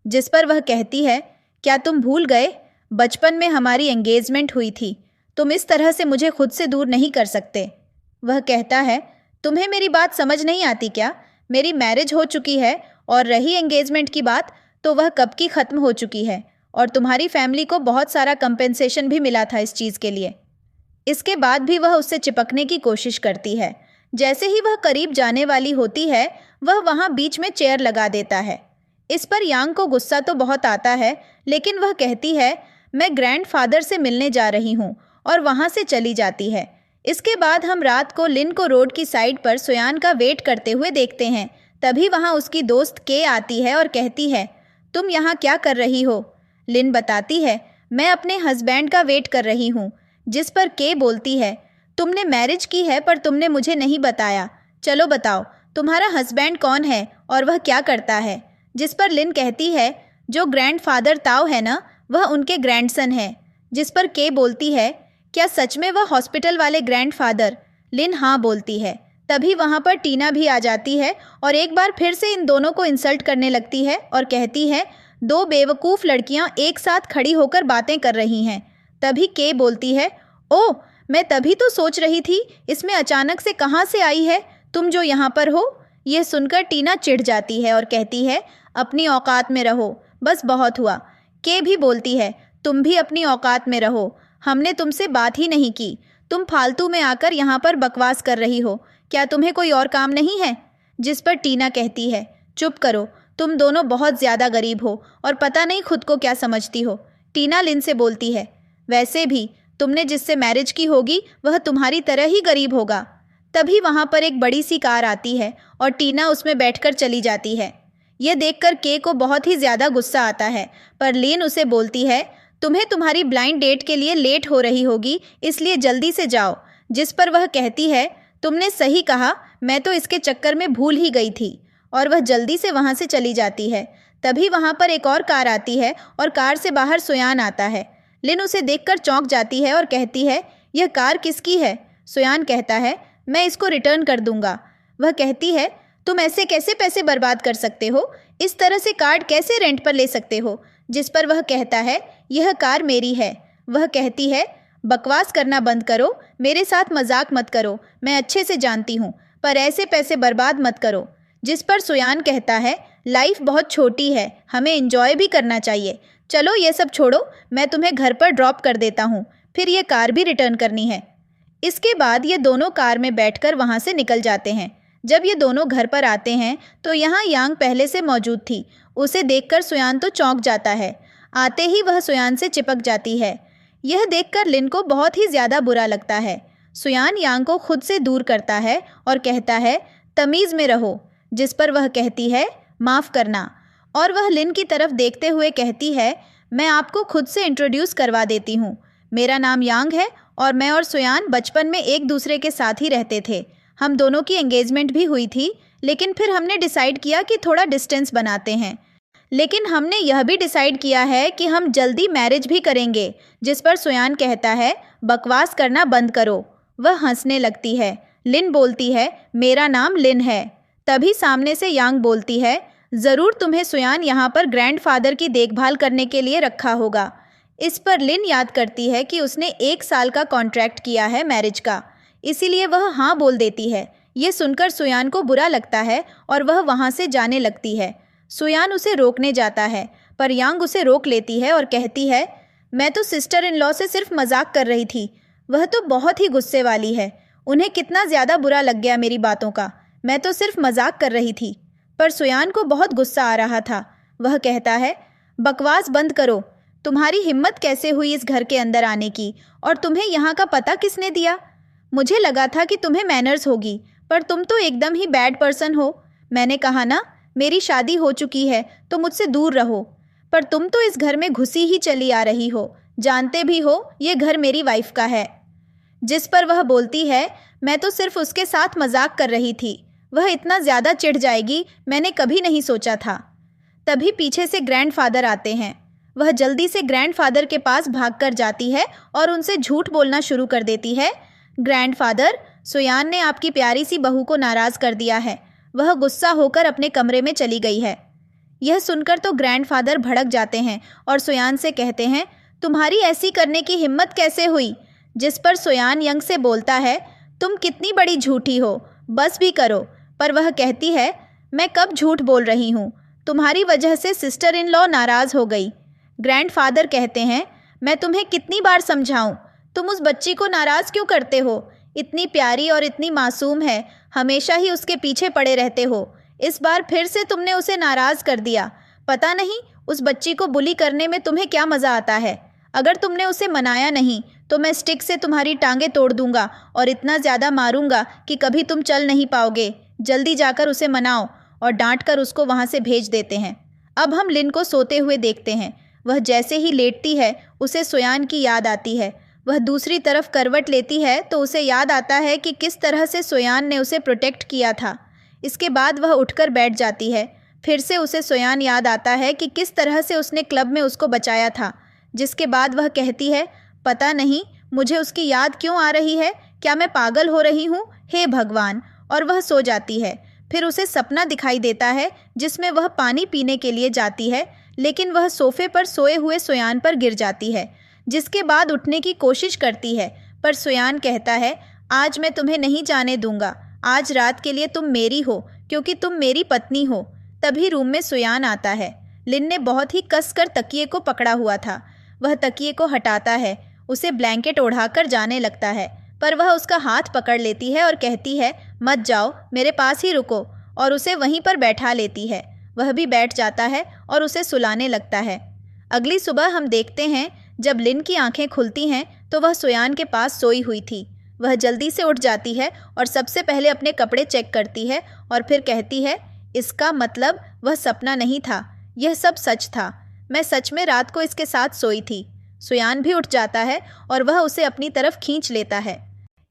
Speaker 1: जिस पर वह कहती है, क्या तुम भूल गए? बचपन में हमारी एंगेजमेंट हुई थी, तुम इस तरह से मुझे खुद से दूर नहीं कर सकते। वह कहता है, तुम्हें मेरी बात समझ नहीं आती क्या? मेरी मैरिज हो चुकी है और रही एंगेजमेंट की बात, तो वह कब की ख़त्म हो चुकी है और तुम्हारी फैमिली को बहुत सारा कंपेंसेशन भी मिला था इस चीज़ के लिए। इसके बाद भी वह उससे चिपकने की कोशिश करती है। जैसे ही वह करीब जाने वाली होती है, वह वहाँ बीच में चेयर लगा देता है। इस पर यांग को गुस्सा तो बहुत आता है, लेकिन वह कहती है, मैं ग्रैंडफादर से मिलने जा रही हूँ, और वहाँ से चली जाती है। इसके बाद हम रात को लिन को रोड की साइड पर सुयान का वेट करते हुए देखते हैं। तभी वहाँ उसकी दोस्त के आती है और कहती है, तुम यहाँ क्या कर रही हो? लिन बताती है, मैं अपने हस्बैंड का वेट कर रही हूँ। जिस पर के बोलती है, तुमने मैरिज की है पर तुमने मुझे नहीं बताया। चलो बताओ, तुम्हारा हस्बैंड कौन है और वह क्या करता है? जिस पर लिन कहती है, जो ग्रैंडफादर ताओ है ना, वह उनके ग्रैंडसन है। जिस पर के बोलती है, क्या सच में वह हॉस्पिटल वाले ग्रैंडफादर? लिन हाँ बोलती है। तभी वहाँ पर टीना भी आ जाती है और एक बार फिर से इन दोनों को इंसल्ट करने लगती है और कहती है, दो बेवकूफ़ लड़कियाँ एक साथ खड़ी होकर बातें कर रही हैं। तभी के बोलती है, ओह, मैं तभी तो सोच रही थी इसमें अचानक से कहाँ से आई है तुम जो यहाँ पर हो। यह सुनकर टीना चिढ़ जाती है और कहती है, अपनी औकात में रहो, बस बहुत हुआ। के भी बोलती है, तुम भी अपनी औकात में रहो, हमने तुमसे बात ही नहीं की, तुम फालतू में आकर यहाँ पर बकवास कर रही हो, क्या तुम्हें कोई और काम नहीं है? जिस पर टीना कहती है, चुप करो, तुम दोनों बहुत ज़्यादा गरीब हो और पता नहीं खुद को क्या समझती हो। टीना लिन से बोलती है, वैसे भी तुमने जिससे मैरिज की होगी वह तुम्हारी तरह ही गरीब होगा। तभी वहाँ पर एक बड़ी सी कार आती है और टीना उसमें बैठकर चली जाती है। यह देखकर के को बहुत ही ज़्यादा गुस्सा आता है, पर लिन उसे बोलती है, तुम्हें तुम्हारी ब्लाइंड डेट के लिए लेट हो रही होगी, इसलिए जल्दी से जाओ। जिस पर वह कहती है, तुमने सही कहा, मैं तो इसके चक्कर में भूल ही गई थी। और वह जल्दी से वहाँ से चली जाती है। तभी वहाँ पर एक और कार आती है और कार से बाहर सुयान आता है। लिन उसे देखकर चौंक जाती है और कहती है, यह कार किसकी है? सुयान कहता है, मैं इसको रिटर्न कर दूंगा। वह कहती है, तुम ऐसे कैसे पैसे बर्बाद कर सकते हो? इस तरह से कार्ड कैसे रेंट पर ले सकते हो? जिस पर वह कहता है, यह कार मेरी है। वह कहती है, बकवास करना बंद करो, मेरे साथ मजाक मत करो, मैं अच्छे से जानती हूँ, पर ऐसे पैसे बर्बाद मत करो। जिस पर सुयान कहता है, लाइफ बहुत छोटी है, हमें एंजॉय भी करना चाहिए। चलो ये सब छोड़ो, मैं तुम्हें घर पर ड्रॉप कर देता हूँ, फिर ये कार भी रिटर्न करनी है। इसके बाद ये दोनों कार में बैठकर वहाँ से निकल जाते हैं। जब ये दोनों घर पर आते हैं तो यहाँ यांग पहले से मौजूद थी। उसे देखकर सुयान तो चौंक जाता है। आते ही वह सुयान से चिपक जाती है। यह देखकर लिन को बहुत ही ज़्यादा बुरा लगता है। सुयान यांग को खुद से दूर करता है और कहता है, तमीज़ में रहो। जिस पर वह कहती है, माफ़ करना। और वह लिन की तरफ देखते हुए कहती है, मैं आपको खुद से इंट्रोड्यूस करवा देती हूँ। मेरा नाम यांग है और मैं और सुयान बचपन में एक दूसरे के साथ ही रहते थे। हम दोनों की एंगेजमेंट भी हुई थी, लेकिन फिर हमने डिसाइड किया कि थोड़ा डिस्टेंस बनाते हैं। लेकिन हमने यह भी डिसाइड किया है कि हम जल्दी मैरिज भी करेंगे। जिस पर सुयान कहता है, बकवास करना बंद करो। वह हंसने लगती है। लिन बोलती है, मेरा नाम लिन है। तभी सामने से यांग बोलती है, ज़रूर तुम्हें सुयान यहाँ पर ग्रैंडफादर की देखभाल करने के लिए रखा होगा। इस पर लिन याद करती है कि उसने 1 साल का कॉन्ट्रैक्ट किया है मैरिज का। इसीलिए वह हाँ बोल देती है। ये सुनकर सुयान को बुरा लगता है और वह वहाँ से जाने लगती है। सुयान उसे रोकने जाता है पर यांग उसे रोक लेती है और कहती है, मैं तो सिस्टर इन लॉ से सिर्फ मजाक कर रही थी। वह तो बहुत ही गुस्से वाली है। उन्हें कितना ज़्यादा बुरा लग गया मेरी बातों का। मैं तो सिर्फ मजाक कर रही थी। पर सुयान को बहुत गुस्सा आ रहा था। वह कहता है, बकवास बंद करो। तुम्हारी हिम्मत कैसे हुई इस घर के अंदर आने की, और तुम्हें यहाँ का पता किसने दिया? मुझे लगा था कि तुम्हें मैनर्स होगी, पर तुम तो एकदम ही बैड पर्सन हो। मैंने कहा ना, मेरी शादी हो चुकी है तो मुझसे दूर रहो। पर तुम तो इस घर में घुसी ही चली आ रही हो। जानते भी हो ये घर मेरी वाइफ का है। जिस पर वह बोलती है, मैं तो सिर्फ उसके साथ मजाक कर रही थी। वह इतना ज़्यादा चिढ़ जाएगी मैंने कभी नहीं सोचा था। तभी पीछे से ग्रैंडफादर आते हैं। वह जल्दी से ग्रैंडफादर के पास भागकर जाती है और उनसे झूठ बोलना शुरू कर देती है। ग्रैंडफादर, सुयान ने आपकी प्यारी सी बहू को नाराज़ कर दिया है। वह गुस्सा होकर अपने कमरे में चली गई है। यह सुनकर तो ग्रैंडफादर भड़क जाते हैं और सुयान से कहते हैं, तुम्हारी ऐसी करने की हिम्मत कैसे हुई? जिस पर सुयान यंग से बोलता है, तुम कितनी बड़ी झूठी हो, बस भी करो। पर वह कहती है, मैं कब झूठ बोल रही हूँ? तुम्हारी वजह से सिस्टर इन लॉ नाराज़ हो गई। ग्रैंडफादर कहते हैं, मैं तुम्हें कितनी बार समझाऊं? तुम उस बच्ची को नाराज़ क्यों करते हो? इतनी प्यारी और इतनी मासूम है, हमेशा ही उसके पीछे पड़े रहते हो। इस बार फिर से तुमने उसे नाराज़ कर दिया। पता नहीं उस बच्ची को बुली करने में तुम्हें क्या मज़ा आता है। अगर तुमने उसे मनाया नहीं तो मैं स्टिक से तुम्हारी टांगें तोड़ दूंगा और इतना ज़्यादा मारूंगा कि कभी तुम चल नहीं पाओगे। जल्दी जाकर उसे मनाओ। और डांट कर उसको वहाँ से भेज देते हैं। अब हम लिन को सोते हुए देखते हैं। वह जैसे ही लेटती है उसे सुयान की याद आती है। वह दूसरी तरफ करवट लेती है तो उसे याद आता है कि किस तरह से सुयान ने उसे प्रोटेक्ट किया था। इसके बाद वह उठकर बैठ जाती है। फिर से उसे सुयान याद आता है कि किस तरह से उसने क्लब में उसको बचाया था। जिसके बाद वह कहती है, पता नहीं मुझे उसकी याद क्यों आ रही है। क्या मैं पागल हो रही हूँ? हे भगवान। और वह सो जाती है। फिर उसे सपना दिखाई देता है जिसमें वह पानी पीने के लिए जाती है, लेकिन वह सोफे पर सोए हुए सुयान पर गिर जाती है। जिसके बाद उठने की कोशिश करती है, पर सुयान कहता है, आज मैं तुम्हें नहीं जाने दूंगा। आज रात के लिए तुम मेरी हो, क्योंकि तुम मेरी पत्नी हो। तभी रूम में सुयान आता है। लिन ने बहुत ही कसकर तकिए को पकड़ा हुआ था। वह तकिए को हटाता है, उसे ब्लैंकेट ओढ़ाकर जाने लगता है, पर वह उसका हाथ पकड़ लेती है और कहती है, मत जाओ, मेरे पास ही रुको, और उसे वहीं पर बैठा लेती है। वह भी बैठ जाता है और उसे सुलाने लगता है। अगली सुबह हम देखते हैं, जब लिन की आंखें खुलती हैं तो वह सुयान के पास सोई हुई थी। वह जल्दी से उठ जाती है और सबसे पहले अपने कपड़े चेक करती है और फिर कहती है, इसका मतलब वह सपना नहीं था, यह सब सच था। मैं सच में रात को इसके साथ सोई थी। सुयान भी उठ जाता है और वह उसे अपनी तरफ खींच लेता है।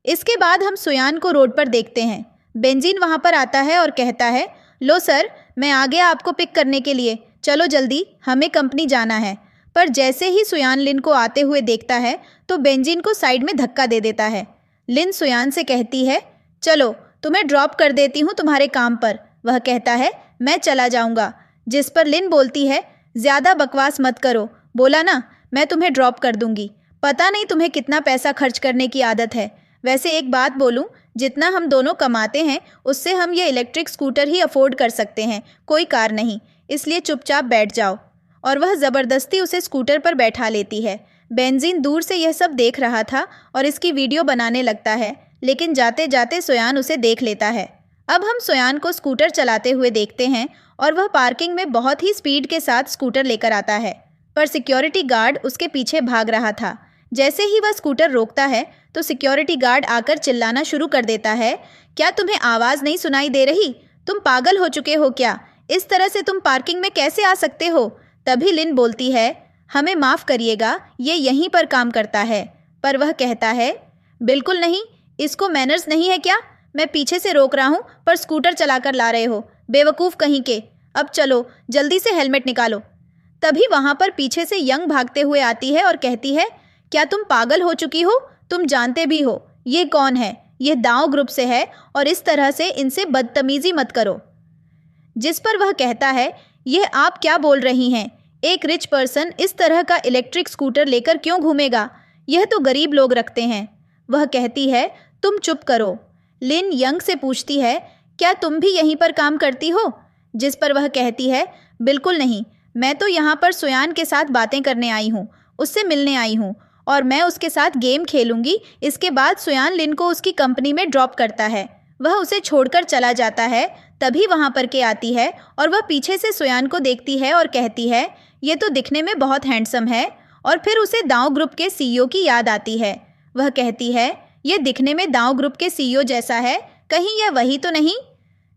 Speaker 1: इसके बाद हम सुयान को रोड पर देखते हैं। बेंजीन वहाँ पर आता है और कहता है, लो सर, मैं आ गया आपको पिक करने के लिए। चलो जल्दी, हमें कंपनी जाना है। पर जैसे ही सुयान लिन को आते हुए देखता है तो बेंजीन को साइड में धक्का दे देता है। लिन सुयान से कहती है, चलो तुम्हें ड्रॉप कर देती हूँ तुम्हारे काम पर। वह कहता है, मैं चला जाऊँगा। जिस पर लिन बोलती है, ज़्यादा बकवास मत करो, बोला ना मैं तुम्हें ड्रॉप कर दूँगी। पता नहीं तुम्हें कितना पैसा खर्च करने की आदत है। वैसे एक बात बोलूं, जितना हम दोनों कमाते हैं उससे हम ये इलेक्ट्रिक स्कूटर ही अफोर्ड कर सकते हैं, कोई कार नहीं। इसलिए चुपचाप बैठ जाओ। और वह ज़बरदस्ती उसे स्कूटर पर बैठा लेती है। बेंजीन दूर से यह सब देख रहा था और इसकी वीडियो बनाने लगता है, लेकिन जाते जाते सुयान उसे देख लेता है। अब हम सुयान को स्कूटर चलाते हुए देखते हैं और वह पार्किंग में बहुत ही स्पीड के साथ स्कूटर लेकर आता है, पर सिक्योरिटी गार्ड उसके पीछे भाग रहा था। जैसे ही वह स्कूटर रोकता है तो सिक्योरिटी गार्ड आकर चिल्लाना शुरू कर देता है, क्या तुम्हें आवाज़ नहीं सुनाई दे रही? तुम पागल हो चुके हो क्या? इस तरह से तुम पार्किंग में कैसे आ सकते हो? तभी लिन बोलती है, हमें माफ़ करिएगा, ये यहीं पर काम करता है। पर वह कहता है, बिल्कुल नहीं, इसको मैनर्स नहीं है क्या? मैं पीछे से रोक रहा हूँ पर स्कूटर चलाकर ला रहे हो, बेवकूफ़ कहीं के। अब चलो जल्दी से हेलमेट निकालो। तभी वहाँ पर पीछे से यंग भागते हुए आती है और कहती है, क्या तुम पागल हो चुकी हो? तुम जानते भी हो ये कौन है? ये दाव ग्रुप से है और इस तरह से इनसे बदतमीज़ी मत करो। जिस पर वह कहता है, यह आप क्या बोल रही हैं? एक रिच पर्सन इस तरह का इलेक्ट्रिक स्कूटर लेकर क्यों घूमेगा? यह तो गरीब लोग रखते हैं। वह कहती है, तुम चुप करो। लिन यंग से पूछती है, क्या तुम भी यहीं पर काम करती हो? जिस पर वह कहती है, बिल्कुल नहीं, मैं तो यहाँ पर सुयान के साथ बातें करने आई हूँ, उससे मिलने आई हूँ और मैं उसके साथ गेम खेलूंगी। इसके बाद सुयान लिन को उसकी कंपनी में ड्रॉप करता है। वह उसे छोड़कर चला जाता है। तभी वहाँ पर के आती है और वह पीछे से सुयान को देखती है और कहती है, ये तो दिखने में बहुत हैंडसम है। और फिर उसे दाओ ग्रुप के सीईओ की याद आती है। वह कहती है, ये दिखने में दाओ ग्रुप के सीईओ जैसा है, कहीं यह वही तो नहीं?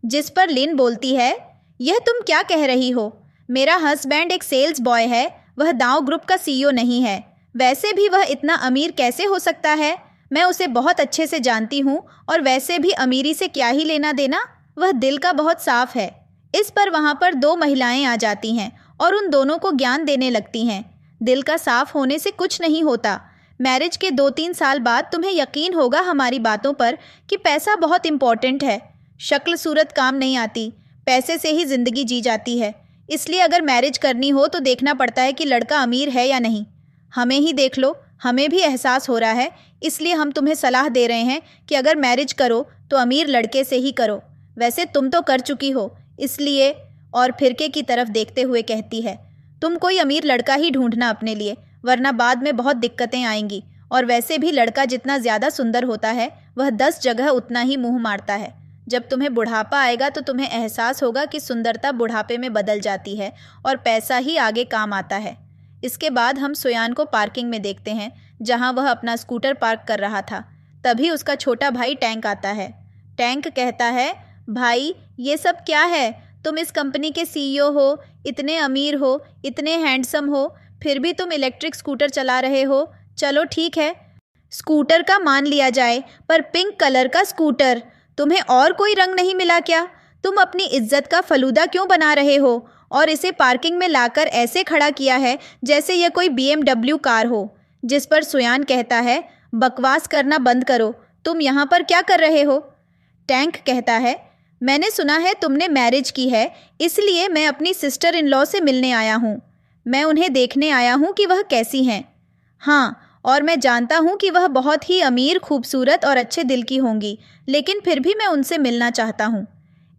Speaker 1: जिस पर लिन बोलती है, यह तुम क्या कह रही हो? मेरा हस्बैंड एक सेल्स बॉय है, वह दाओ ग्रुप का सीईओ नहीं है। वैसे भी वह इतना अमीर कैसे हो सकता है? मैं उसे बहुत अच्छे से जानती हूँ और वैसे भी अमीरी से क्या ही लेना देना, वह दिल का बहुत साफ है। इस पर वहाँ पर दो महिलाएं आ जाती हैं और उन दोनों को ज्ञान देने लगती हैं। दिल का साफ होने से कुछ नहीं होता। मैरिज के 2-3 साल बाद तुम्हें यकीन होगा हमारी बातों पर कि पैसा बहुत इम्पोर्टेंट है। शक्ल सूरत काम नहीं आती, पैसे से ही ज़िंदगी जी जाती है। इसलिए अगर मैरिज करनी हो तो देखना पड़ता है कि लड़का अमीर है या नहीं। हमें ही देख लो, हमें भी एहसास हो रहा है। इसलिए हम तुम्हें सलाह दे रहे हैं कि अगर मैरिज करो तो अमीर लड़के से ही करो। वैसे तुम तो कर चुकी हो, इसलिए। और फिरके की तरफ देखते हुए कहती है, तुम कोई अमीर लड़का ही ढूंढना अपने लिए, वरना बाद में बहुत दिक्कतें आएंगी। और वैसे भी लड़का जितना ज़्यादा सुंदर होता है वह 10 जगह उतना ही मुंह मारता है। जब तुम्हें बुढ़ापा आएगा तो तुम्हें एहसास होगा कि सुंदरता बुढ़ापे में बदल जाती है और पैसा ही आगे काम आता है। इसके बाद हम सुयान को पार्किंग में देखते हैं जहां वह अपना स्कूटर पार्क कर रहा था। तभी उसका छोटा भाई टैंक आता है। टैंक कहता है, भाई ये सब क्या है? तुम इस कंपनी के सीईओ हो, इतने अमीर हो, इतने हैंडसम हो, फिर भी तुम इलेक्ट्रिक स्कूटर चला रहे हो। चलो ठीक है, स्कूटर का मान लिया जाए, पर पिंक कलर का स्कूटर। तुम्हें और कोई रंग नहीं मिला क्या? तुम अपनी इज्जत का फलूदा क्यों बना रहे हो और इसे पार्किंग में लाकर ऐसे खड़ा किया है जैसे यह कोई BMW कार हो? जिस पर सुयान कहता है, बकवास करना बंद करो, तुम यहाँ पर क्या कर रहे हो? टैंक कहता है, मैंने सुना है तुमने मैरिज की है, इसलिए मैं अपनी सिस्टर इन लॉ से मिलने आया हूँ। मैं उन्हें देखने आया हूँ कि वह कैसी हैं। हाँ, और मैं जानता हूँ कि वह बहुत ही अमीर, खूबसूरत और अच्छे दिल की होंगी, लेकिन फिर भी मैं उनसे मिलना चाहता हूँ।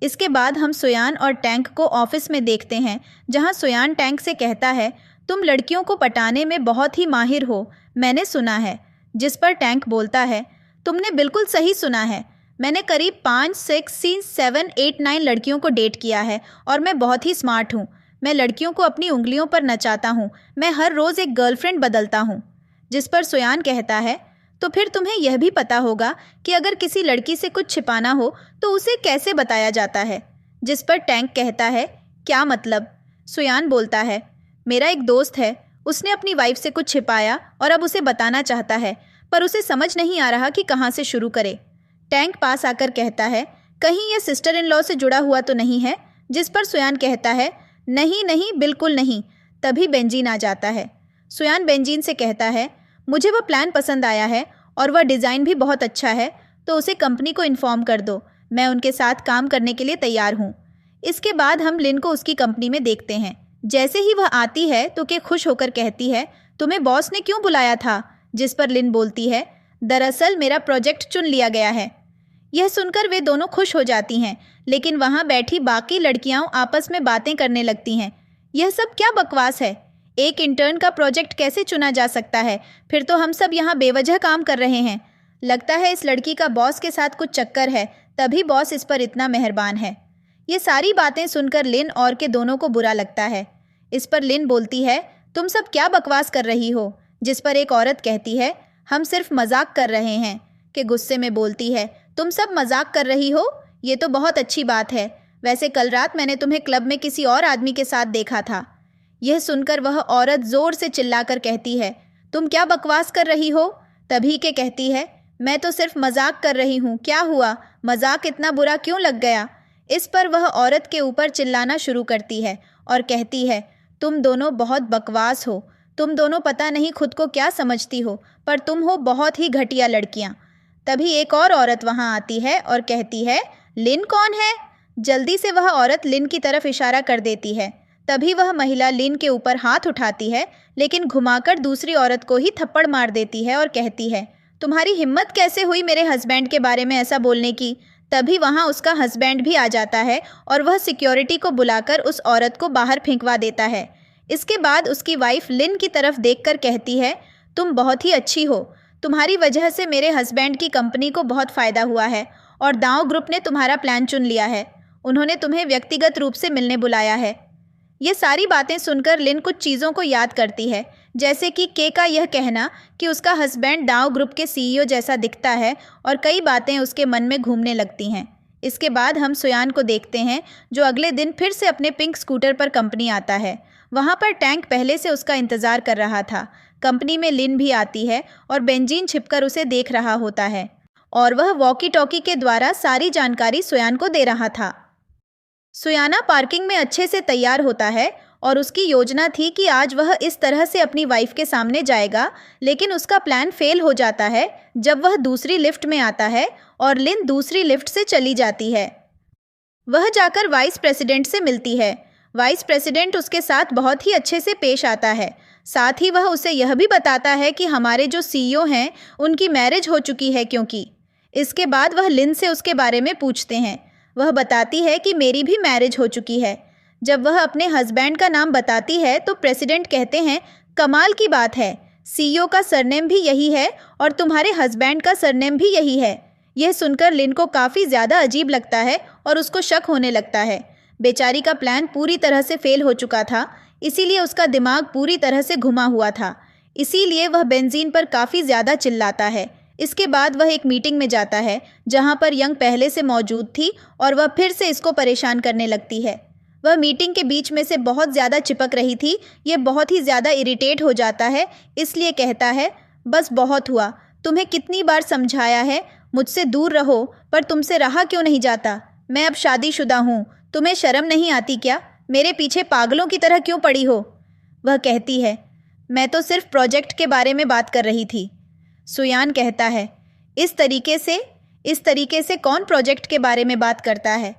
Speaker 1: इसके बाद हम सुयान और टैंक को ऑफिस में देखते हैं जहाँ सुयान टैंक से कहता है, तुम लड़कियों को पटाने में बहुत ही माहिर हो, मैंने सुना है। जिस पर टैंक बोलता है, तुमने बिल्कुल सही सुना है। मैंने करीब 5, 6, 7, 8, 9 लड़कियों को डेट किया है और मैं बहुत ही स्मार्ट हूँ। मैं लड़कियों को अपनी उंगलियों पर नचाता हूँ। मैं हर रोज़ एक गर्लफ्रेंड बदलता हूँ। जिस पर सुयान कहता है, तो फिर तुम्हें यह भी पता होगा कि अगर किसी लड़की से कुछ छिपाना हो तो उसे कैसे बताया जाता है। जिस पर टैंक कहता है, क्या मतलब? सुयान बोलता है, मेरा एक दोस्त है, उसने अपनी वाइफ से कुछ छिपाया और अब उसे बताना चाहता है, पर उसे समझ नहीं आ रहा कि कहाँ से शुरू करे। टैंक पास आकर कहता है, कहीं यह सिस्टर इन लॉ से जुड़ा हुआ तो नहीं है? जिस पर सुयान कहता है, नहीं नहीं, बिल्कुल नहीं। तभी बेंजीन आ जाता है। सुयान बेंजीन से कहता है, मुझे वह प्लान पसंद आया है और वह डिज़ाइन भी बहुत अच्छा है, तो उसे कंपनी को इन्फॉर्म कर दो। मैं उनके साथ काम करने के लिए तैयार हूँ। इसके बाद हम लिन को उसकी कंपनी में देखते हैं। जैसे ही वह आती है तो के खुश होकर कहती है, तुम्हें बॉस ने क्यों बुलाया था? जिस पर लिन बोलती है, दरअसल मेरा प्रोजेक्ट चुन लिया गया है। यह सुनकर वे दोनों खुश हो जाती हैं, लेकिन वहाँ बैठी बाकी लड़कियाँ आपस में बातें करने लगती हैं। यह सब क्या बकवास है? एक इंटर्न का प्रोजेक्ट कैसे चुना जा सकता है? फिर तो हम सब यहाँ बेवजह काम कर रहे हैं। लगता है इस लड़की का बॉस के साथ कुछ चक्कर है, तभी बॉस इस पर इतना मेहरबान है। ये सारी बातें सुनकर लिन और के दोनों को बुरा लगता है। इस पर लिन बोलती है, तुम सब क्या बकवास कर रही हो? जिस पर एक औरत कहती है, हम सिर्फ मजाक कर रहे हैं। के गुस्से में बोलती है, तुम सब मजाक कर रही हो? ये तो बहुत अच्छी बात है। वैसे कल रात मैंने तुम्हें क्लब में किसी और आदमी के साथ देखा था। यह सुनकर वह औरत ज़ोर से चिल्लाकर कहती है, तुम क्या बकवास कर रही हो? तभी के कहती है, मैं तो सिर्फ मजाक कर रही हूँ, क्या हुआ? मजाक इतना बुरा क्यों लग गया? इस पर वह औरत के ऊपर चिल्लाना शुरू करती है और कहती है, तुम दोनों बहुत बकवास हो। तुम दोनों पता नहीं खुद को क्या समझती हो, पर तुम हो बहुत ही घटिया लड़कियाँ। तभी एक और औरत वहाँ आती है और कहती है, लिन कौन है? जल्दी से वह औरत लिन की तरफ इशारा कर देती है। तभी वह महिला लिन के ऊपर हाथ उठाती है, लेकिन घुमाकर दूसरी औरत को ही थप्पड़ मार देती है और कहती है, तुम्हारी हिम्मत कैसे हुई मेरे हस्बैंड के बारे में ऐसा बोलने की। तभी वहाँ उसका हस्बैंड भी आ जाता है और वह सिक्योरिटी को बुलाकर उस औरत को बाहर फेंकवा देता है। इसके बाद उसकी वाइफ लिन की तरफ देखकर कहती है, तुम बहुत ही अच्छी हो। तुम्हारी वजह से मेरे हस्बैंड की कंपनी को बहुत फ़ायदा हुआ है और दाओ ग्रुप ने तुम्हारा प्लान चुन लिया है। उन्होंने तुम्हें व्यक्तिगत रूप से मिलने बुलाया है। ये सारी बातें सुनकर लिन कुछ चीज़ों को याद करती है, जैसे कि के का यह कहना कि उसका हस्बैंड दाओ ग्रुप के सीईओ जैसा दिखता है, और कई बातें उसके मन में घूमने लगती हैं। इसके बाद हम सुयान को देखते हैं, जो अगले दिन फिर से अपने पिंक स्कूटर पर कंपनी आता है। वहाँ पर टैंक पहले से उसका इंतज़ार कर रहा था। कंपनी में लिन भी आती है और बेंजीन छिपकर उसे देख रहा होता है और वह वॉकी टॉकी के द्वारा सारी जानकारी सुयान को दे रहा था। सुयाना पार्किंग में अच्छे से तैयार होता है और उसकी योजना थी कि आज वह इस तरह से अपनी वाइफ के सामने जाएगा, लेकिन उसका प्लान फेल हो जाता है जब वह दूसरी लिफ्ट में आता है और लिन दूसरी लिफ्ट से चली जाती है। वह जाकर वाइस प्रेसिडेंट से मिलती है। वाइस प्रेसिडेंट उसके साथ बहुत ही अच्छे से पेश आता है। साथ ही वह उसे यह भी बताता है कि हमारे जो सीईओ हैं उनकी मैरिज हो चुकी है क्योंकि। इसके बाद वह लिन से उसके बारे में पूछते हैं। वह बताती है कि मेरी भी मैरिज हो चुकी है। जब वह अपने हस्बैंड का नाम बताती है तो प्रेसिडेंट कहते हैं, कमाल की बात है, सीईओ का सरनेम भी यही है और तुम्हारे हस्बैंड का सरनेम भी यही है। यह सुनकर लिन को काफ़ी ज़्यादा अजीब लगता है और उसको शक होने लगता है। बेचारी का प्लान पूरी तरह से फेल हो चुका था, इसीलिए उसका दिमाग पूरी तरह से घुमा हुआ था। इसीलिए वह बेंजीन पर काफ़ी ज़्यादा चिल्लाता है। इसके बाद वह एक मीटिंग में जाता है जहां पर यंग पहले से मौजूद थी और वह फिर से इसको परेशान करने लगती है। वह मीटिंग के बीच में से बहुत ज़्यादा चिपक रही थी। ये बहुत ही ज़्यादा इरिटेट हो जाता है, इसलिए कहता है, बस बहुत हुआ, तुम्हें कितनी बार समझाया है मुझसे दूर रहो, पर तुमसे रहा क्यों नहीं जाता। मैं अब शादीशुदा हूँ, तुम्हें शर्म नहीं आती क्या? मेरे पीछे पागलों की तरह क्यों पड़ी हो? वह कहती है, मैं तो सिर्फ प्रोजेक्ट के बारे में बात कर रही थी। सुयान कहता है, इस तरीके से कौन प्रोजेक्ट के बारे में बात करता है?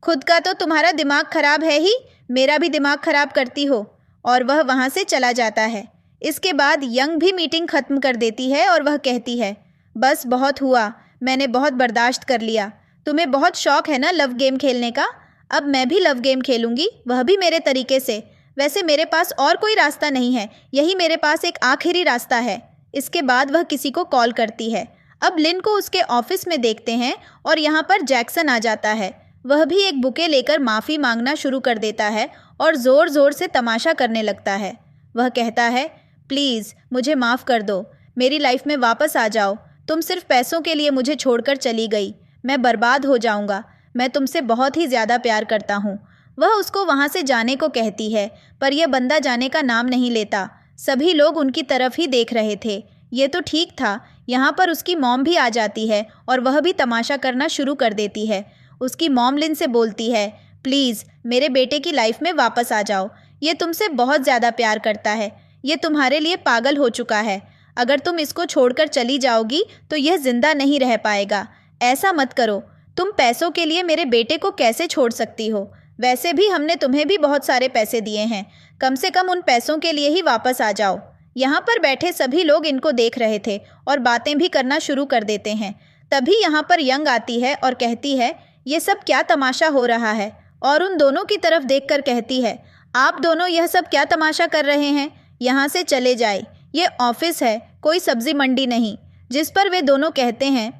Speaker 1: खुद का तो तुम्हारा दिमाग खराब है ही, मेरा भी दिमाग खराब करती हो। और वह वहाँ से चला जाता है। इसके बाद यंग भी मीटिंग ख़त्म कर देती है और वह कहती है, बस बहुत हुआ, मैंने बहुत बर्दाश्त कर लिया। तुम्हें बहुत शौक है ना लव गेम खेलने का? अब मैं भी लव गेम खेलूँगी, वह भी मेरे तरीके से। वैसे मेरे पास और कोई रास्ता नहीं है, यही मेरे पास एक आखिरी रास्ता है। इसके बाद वह किसी को कॉल करती है। अब लिन को उसके ऑफिस में देखते हैं और यहाँ पर जैक्सन आ जाता है। वह भी एक बुके लेकर माफ़ी मांगना शुरू कर देता है और ज़ोर ज़ोर से तमाशा करने लगता है। वह कहता है, प्लीज़ मुझे माफ़ कर दो, मेरी लाइफ में वापस आ जाओ। तुम सिर्फ पैसों के लिए मुझे छोड़कर चली गई, मैं बर्बाद हो जाऊँगा। मैं तुमसे बहुत ही ज़्यादा प्यार करता हूँ। वह उसको वहाँ से जाने को कहती है, पर यह बंदा जाने का नाम नहीं लेता। सभी लोग उनकी तरफ ही देख रहे थे। ये तो ठीक था। यहाँ पर उसकी मॉम भी आ जाती है और वह भी तमाशा करना शुरू कर देती है। उसकी मॉम लिन से बोलती है, प्लीज़ मेरे बेटे की लाइफ में वापस आ जाओ। ये तुमसे बहुत ज़्यादा प्यार करता है, ये तुम्हारे लिए पागल हो चुका है। अगर तुम इसको छोड़कर चली जाओगी तो यह ज़िंदा नहीं रह पाएगा। ऐसा मत करो। तुम पैसों के लिए मेरे बेटे को कैसे छोड़ सकती हो? वैसे भी हमने तुम्हें भी बहुत सारे पैसे दिए हैं, कम से कम उन पैसों के लिए ही वापस आ जाओ। यहाँ पर बैठे सभी लोग इनको देख रहे थे और बातें भी करना शुरू कर देते हैं। तभी यहाँ पर यंग आती है और कहती है, ये सब क्या तमाशा हो रहा है? और उन दोनों की तरफ देखकर कहती है, आप दोनों यह सब क्या तमाशा कर रहे हैं? यहाँ से चले जाए, ये ऑफिस है, कोई सब्जी मंडी नहीं। जिस पर वे दोनों कहते हैं,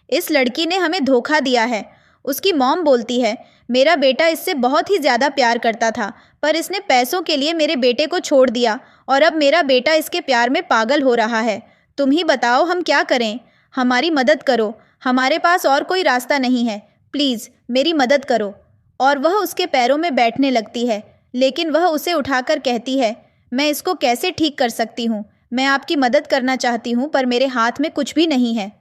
Speaker 1: इस लड़की ने हमें धोखा दिया है। उसकी मॉम बोलती है, मेरा बेटा इससे बहुत ही ज़्यादा प्यार करता था, पर इसने पैसों के लिए मेरे बेटे को छोड़ दिया और अब मेरा बेटा इसके प्यार में पागल हो रहा है। तुम ही बताओ हम क्या करें? हमारी मदद करो, हमारे पास और कोई रास्ता नहीं है, प्लीज़ मेरी मदद करो। और वह उसके पैरों में बैठने लगती है, लेकिन वह उसे उठाकर कहती है, मैं इसको कैसे ठीक कर सकती हूँ? मैं आपकी मदद करना चाहती हूँ, पर मेरे हाथ में कुछ भी नहीं है,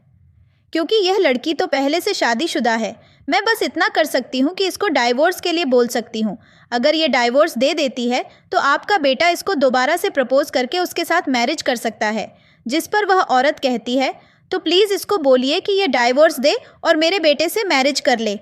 Speaker 1: क्योंकि यह लड़की तो पहले से शादीशुदा है। मैं बस इतना कर सकती हूँ कि इसको डाइवोर्स के लिए बोल सकती हूँ। अगर ये डाइवोर्स दे देती है तो आपका बेटा इसको दोबारा से प्रपोज करके उसके साथ मैरिज कर सकता है। जिस पर वह औरत कहती है, तो प्लीज़ इसको बोलिए कि ये डाइवोर्स दे और मेरे बेटे से मैरिज कर ले।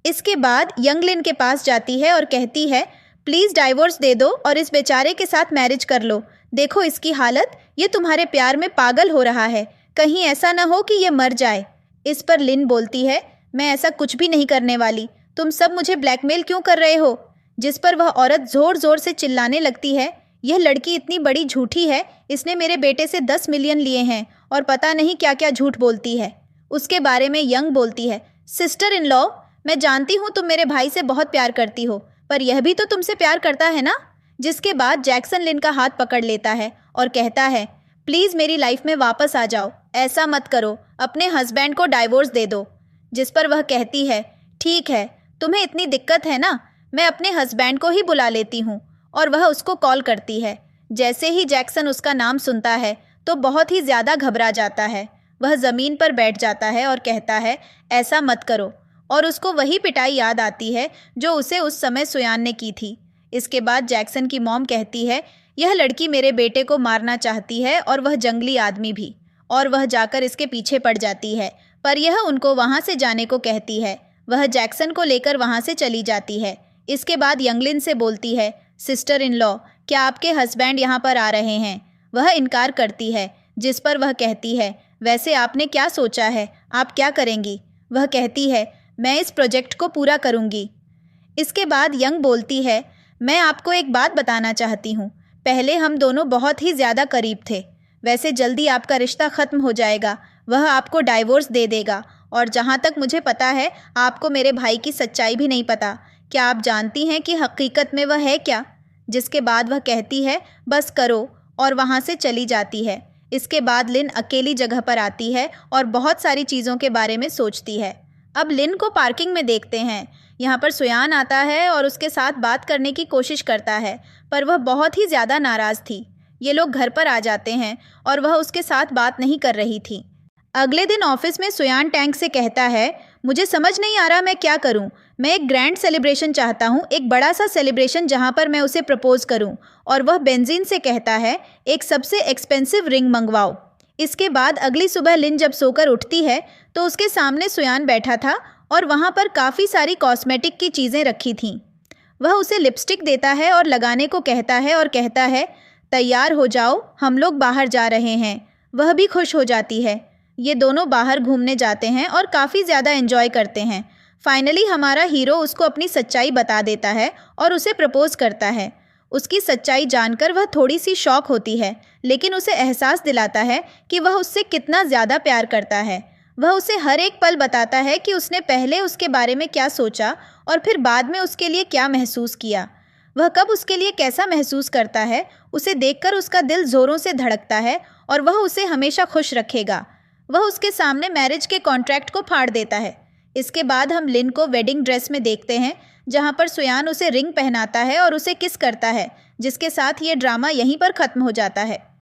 Speaker 1: इसके बाद यंग लिन के पास जाती है और कहती है, प्लीज़ डाइवोर्स दे दो और इस बेचारे के साथ मैरिज कर लो। देखो इसकी हालत, ये तुम्हारे प्यार में पागल हो रहा है। कहीं ऐसा ना हो कि ये मर जाए। इस पर लिन बोलती है, मैं ऐसा कुछ भी नहीं करने वाली, तुम सब मुझे ब्लैकमेल क्यों कर रहे हो? जिस पर वह औरत ज़ोर ज़ोर से चिल्लाने लगती है, यह लड़की इतनी बड़ी झूठी है, इसने मेरे बेटे से 10 मिलियन लिए हैं और पता नहीं क्या क्या झूठ बोलती है। उसके बारे में यंग बोलती है, सिस्टर इन लॉ, मैं जानती हूँ तुम मेरे भाई से बहुत प्यार करती हो, पर यह भी तो तुमसे प्यार करता है ना? जिसके बाद जैक्सन लिन का हाथ पकड़ लेता है और कहता है, प्लीज़ मेरी लाइफ में वापस आ जाओ, ऐसा मत करो, अपने हस्बैंड को डाइवोर्स दे दो। जिस पर वह कहती है, ठीक है, तुम्हें इतनी दिक्कत है ना, मैं अपने हस्बैंड को ही बुला लेती हूँ। और वह उसको कॉल करती है। जैसे ही जैक्सन उसका नाम सुनता है तो बहुत ही ज़्यादा घबरा जाता है। वह ज़मीन पर बैठ जाता है और कहता है, ऐसा मत करो। और उसको वही पिटाई याद आती है जो उसे उस समय सुयान ने की थी। इसके बाद जैक्सन की मॉम कहती है, यह लड़की मेरे बेटे को मारना चाहती है और वह जंगली आदमी भी। और वह जाकर इसके पीछे पड़ जाती है, पर यह उनको वहाँ से जाने को कहती है। वह जैक्सन को लेकर वहाँ से चली जाती है। इसके बाद यंगलिन से बोलती है, सिस्टर इन लॉ, क्या आपके हस्बैंड यहाँ पर आ रहे हैं? वह इनकार करती है। जिस पर वह कहती है, वैसे आपने क्या सोचा है, आप क्या करेंगी? वह कहती है, मैं इस प्रोजेक्ट को पूरा करूँगी। इसके बाद यंग बोलती है, मैं आपको एक बात बताना चाहती हूँ, पहले हम दोनों बहुत ही ज़्यादा करीब थे, वैसे जल्दी आपका रिश्ता ख़त्म हो जाएगा, वह आपको डाइवोर्स दे देगा। और जहाँ तक मुझे पता है, आपको मेरे भाई की सच्चाई भी नहीं पता। क्या आप जानती हैं कि हकीकत में वह है क्या? जिसके बाद वह कहती है, बस करो, और वहाँ से चली जाती है। इसके बाद लिन अकेली जगह पर आती है और बहुत सारी चीज़ों के बारे में सोचती है। अब लिन को पार्किंग में देखते हैं। यहाँ पर सुयान आता है और उसके साथ बात करने की कोशिश करता है, पर वह बहुत ही ज़्यादा नाराज़ थी। ये लोग घर पर आ जाते हैं और वह उसके साथ बात नहीं कर रही थी। अगले दिन ऑफिस में सुयान टैंक से कहता है, मुझे समझ नहीं आ रहा मैं क्या करूं। मैं एक ग्रैंड सेलिब्रेशन चाहता हूं, एक बड़ा सा सेलिब्रेशन जहां पर मैं उसे प्रपोज करूं। और वह बेंजीन से कहता है, एक सबसे एक्सपेंसिव रिंग मंगवाओ। इसके बाद अगली सुबह लिन जब सोकर उठती है तो उसके सामने सुयान बैठा था और वहां पर काफ़ी सारी कॉस्मेटिक की चीज़ें रखी थीं। वह उसे लिपस्टिक देता है और लगाने को कहता है और कहता है, तैयार हो जाओ, हम लोग बाहर जा रहे हैं। वह भी खुश हो जाती है। ये दोनों बाहर घूमने जाते हैं और काफ़ी ज़्यादा एंजॉय करते हैं। फाइनली हमारा हीरो उसको अपनी सच्चाई बता देता है और उसे प्रपोज करता है। उसकी सच्चाई जानकर वह थोड़ी सी शॉक होती है, लेकिन उसे एहसास दिलाता है कि वह उससे कितना ज़्यादा प्यार करता है। वह उसे हर एक पल बताता है कि उसने पहले उसके बारे में क्या सोचा और फिर बाद में उसके लिए क्या महसूस किया। वह कब उसके लिए कैसा महसूस करता है, उसे देखकर उसका दिल ज़ोरों से धड़कता है और वह उसे हमेशा खुश रखेगा। वह उसके सामने मैरिज के कॉन्ट्रैक्ट को फाड़ देता है। इसके बाद हम लिन को वेडिंग ड्रेस में देखते हैं, जहां पर सुयान उसे रिंग पहनाता है और उसे किस करता है, जिसके साथ ये ड्रामा यहीं पर ख़त्म हो जाता है।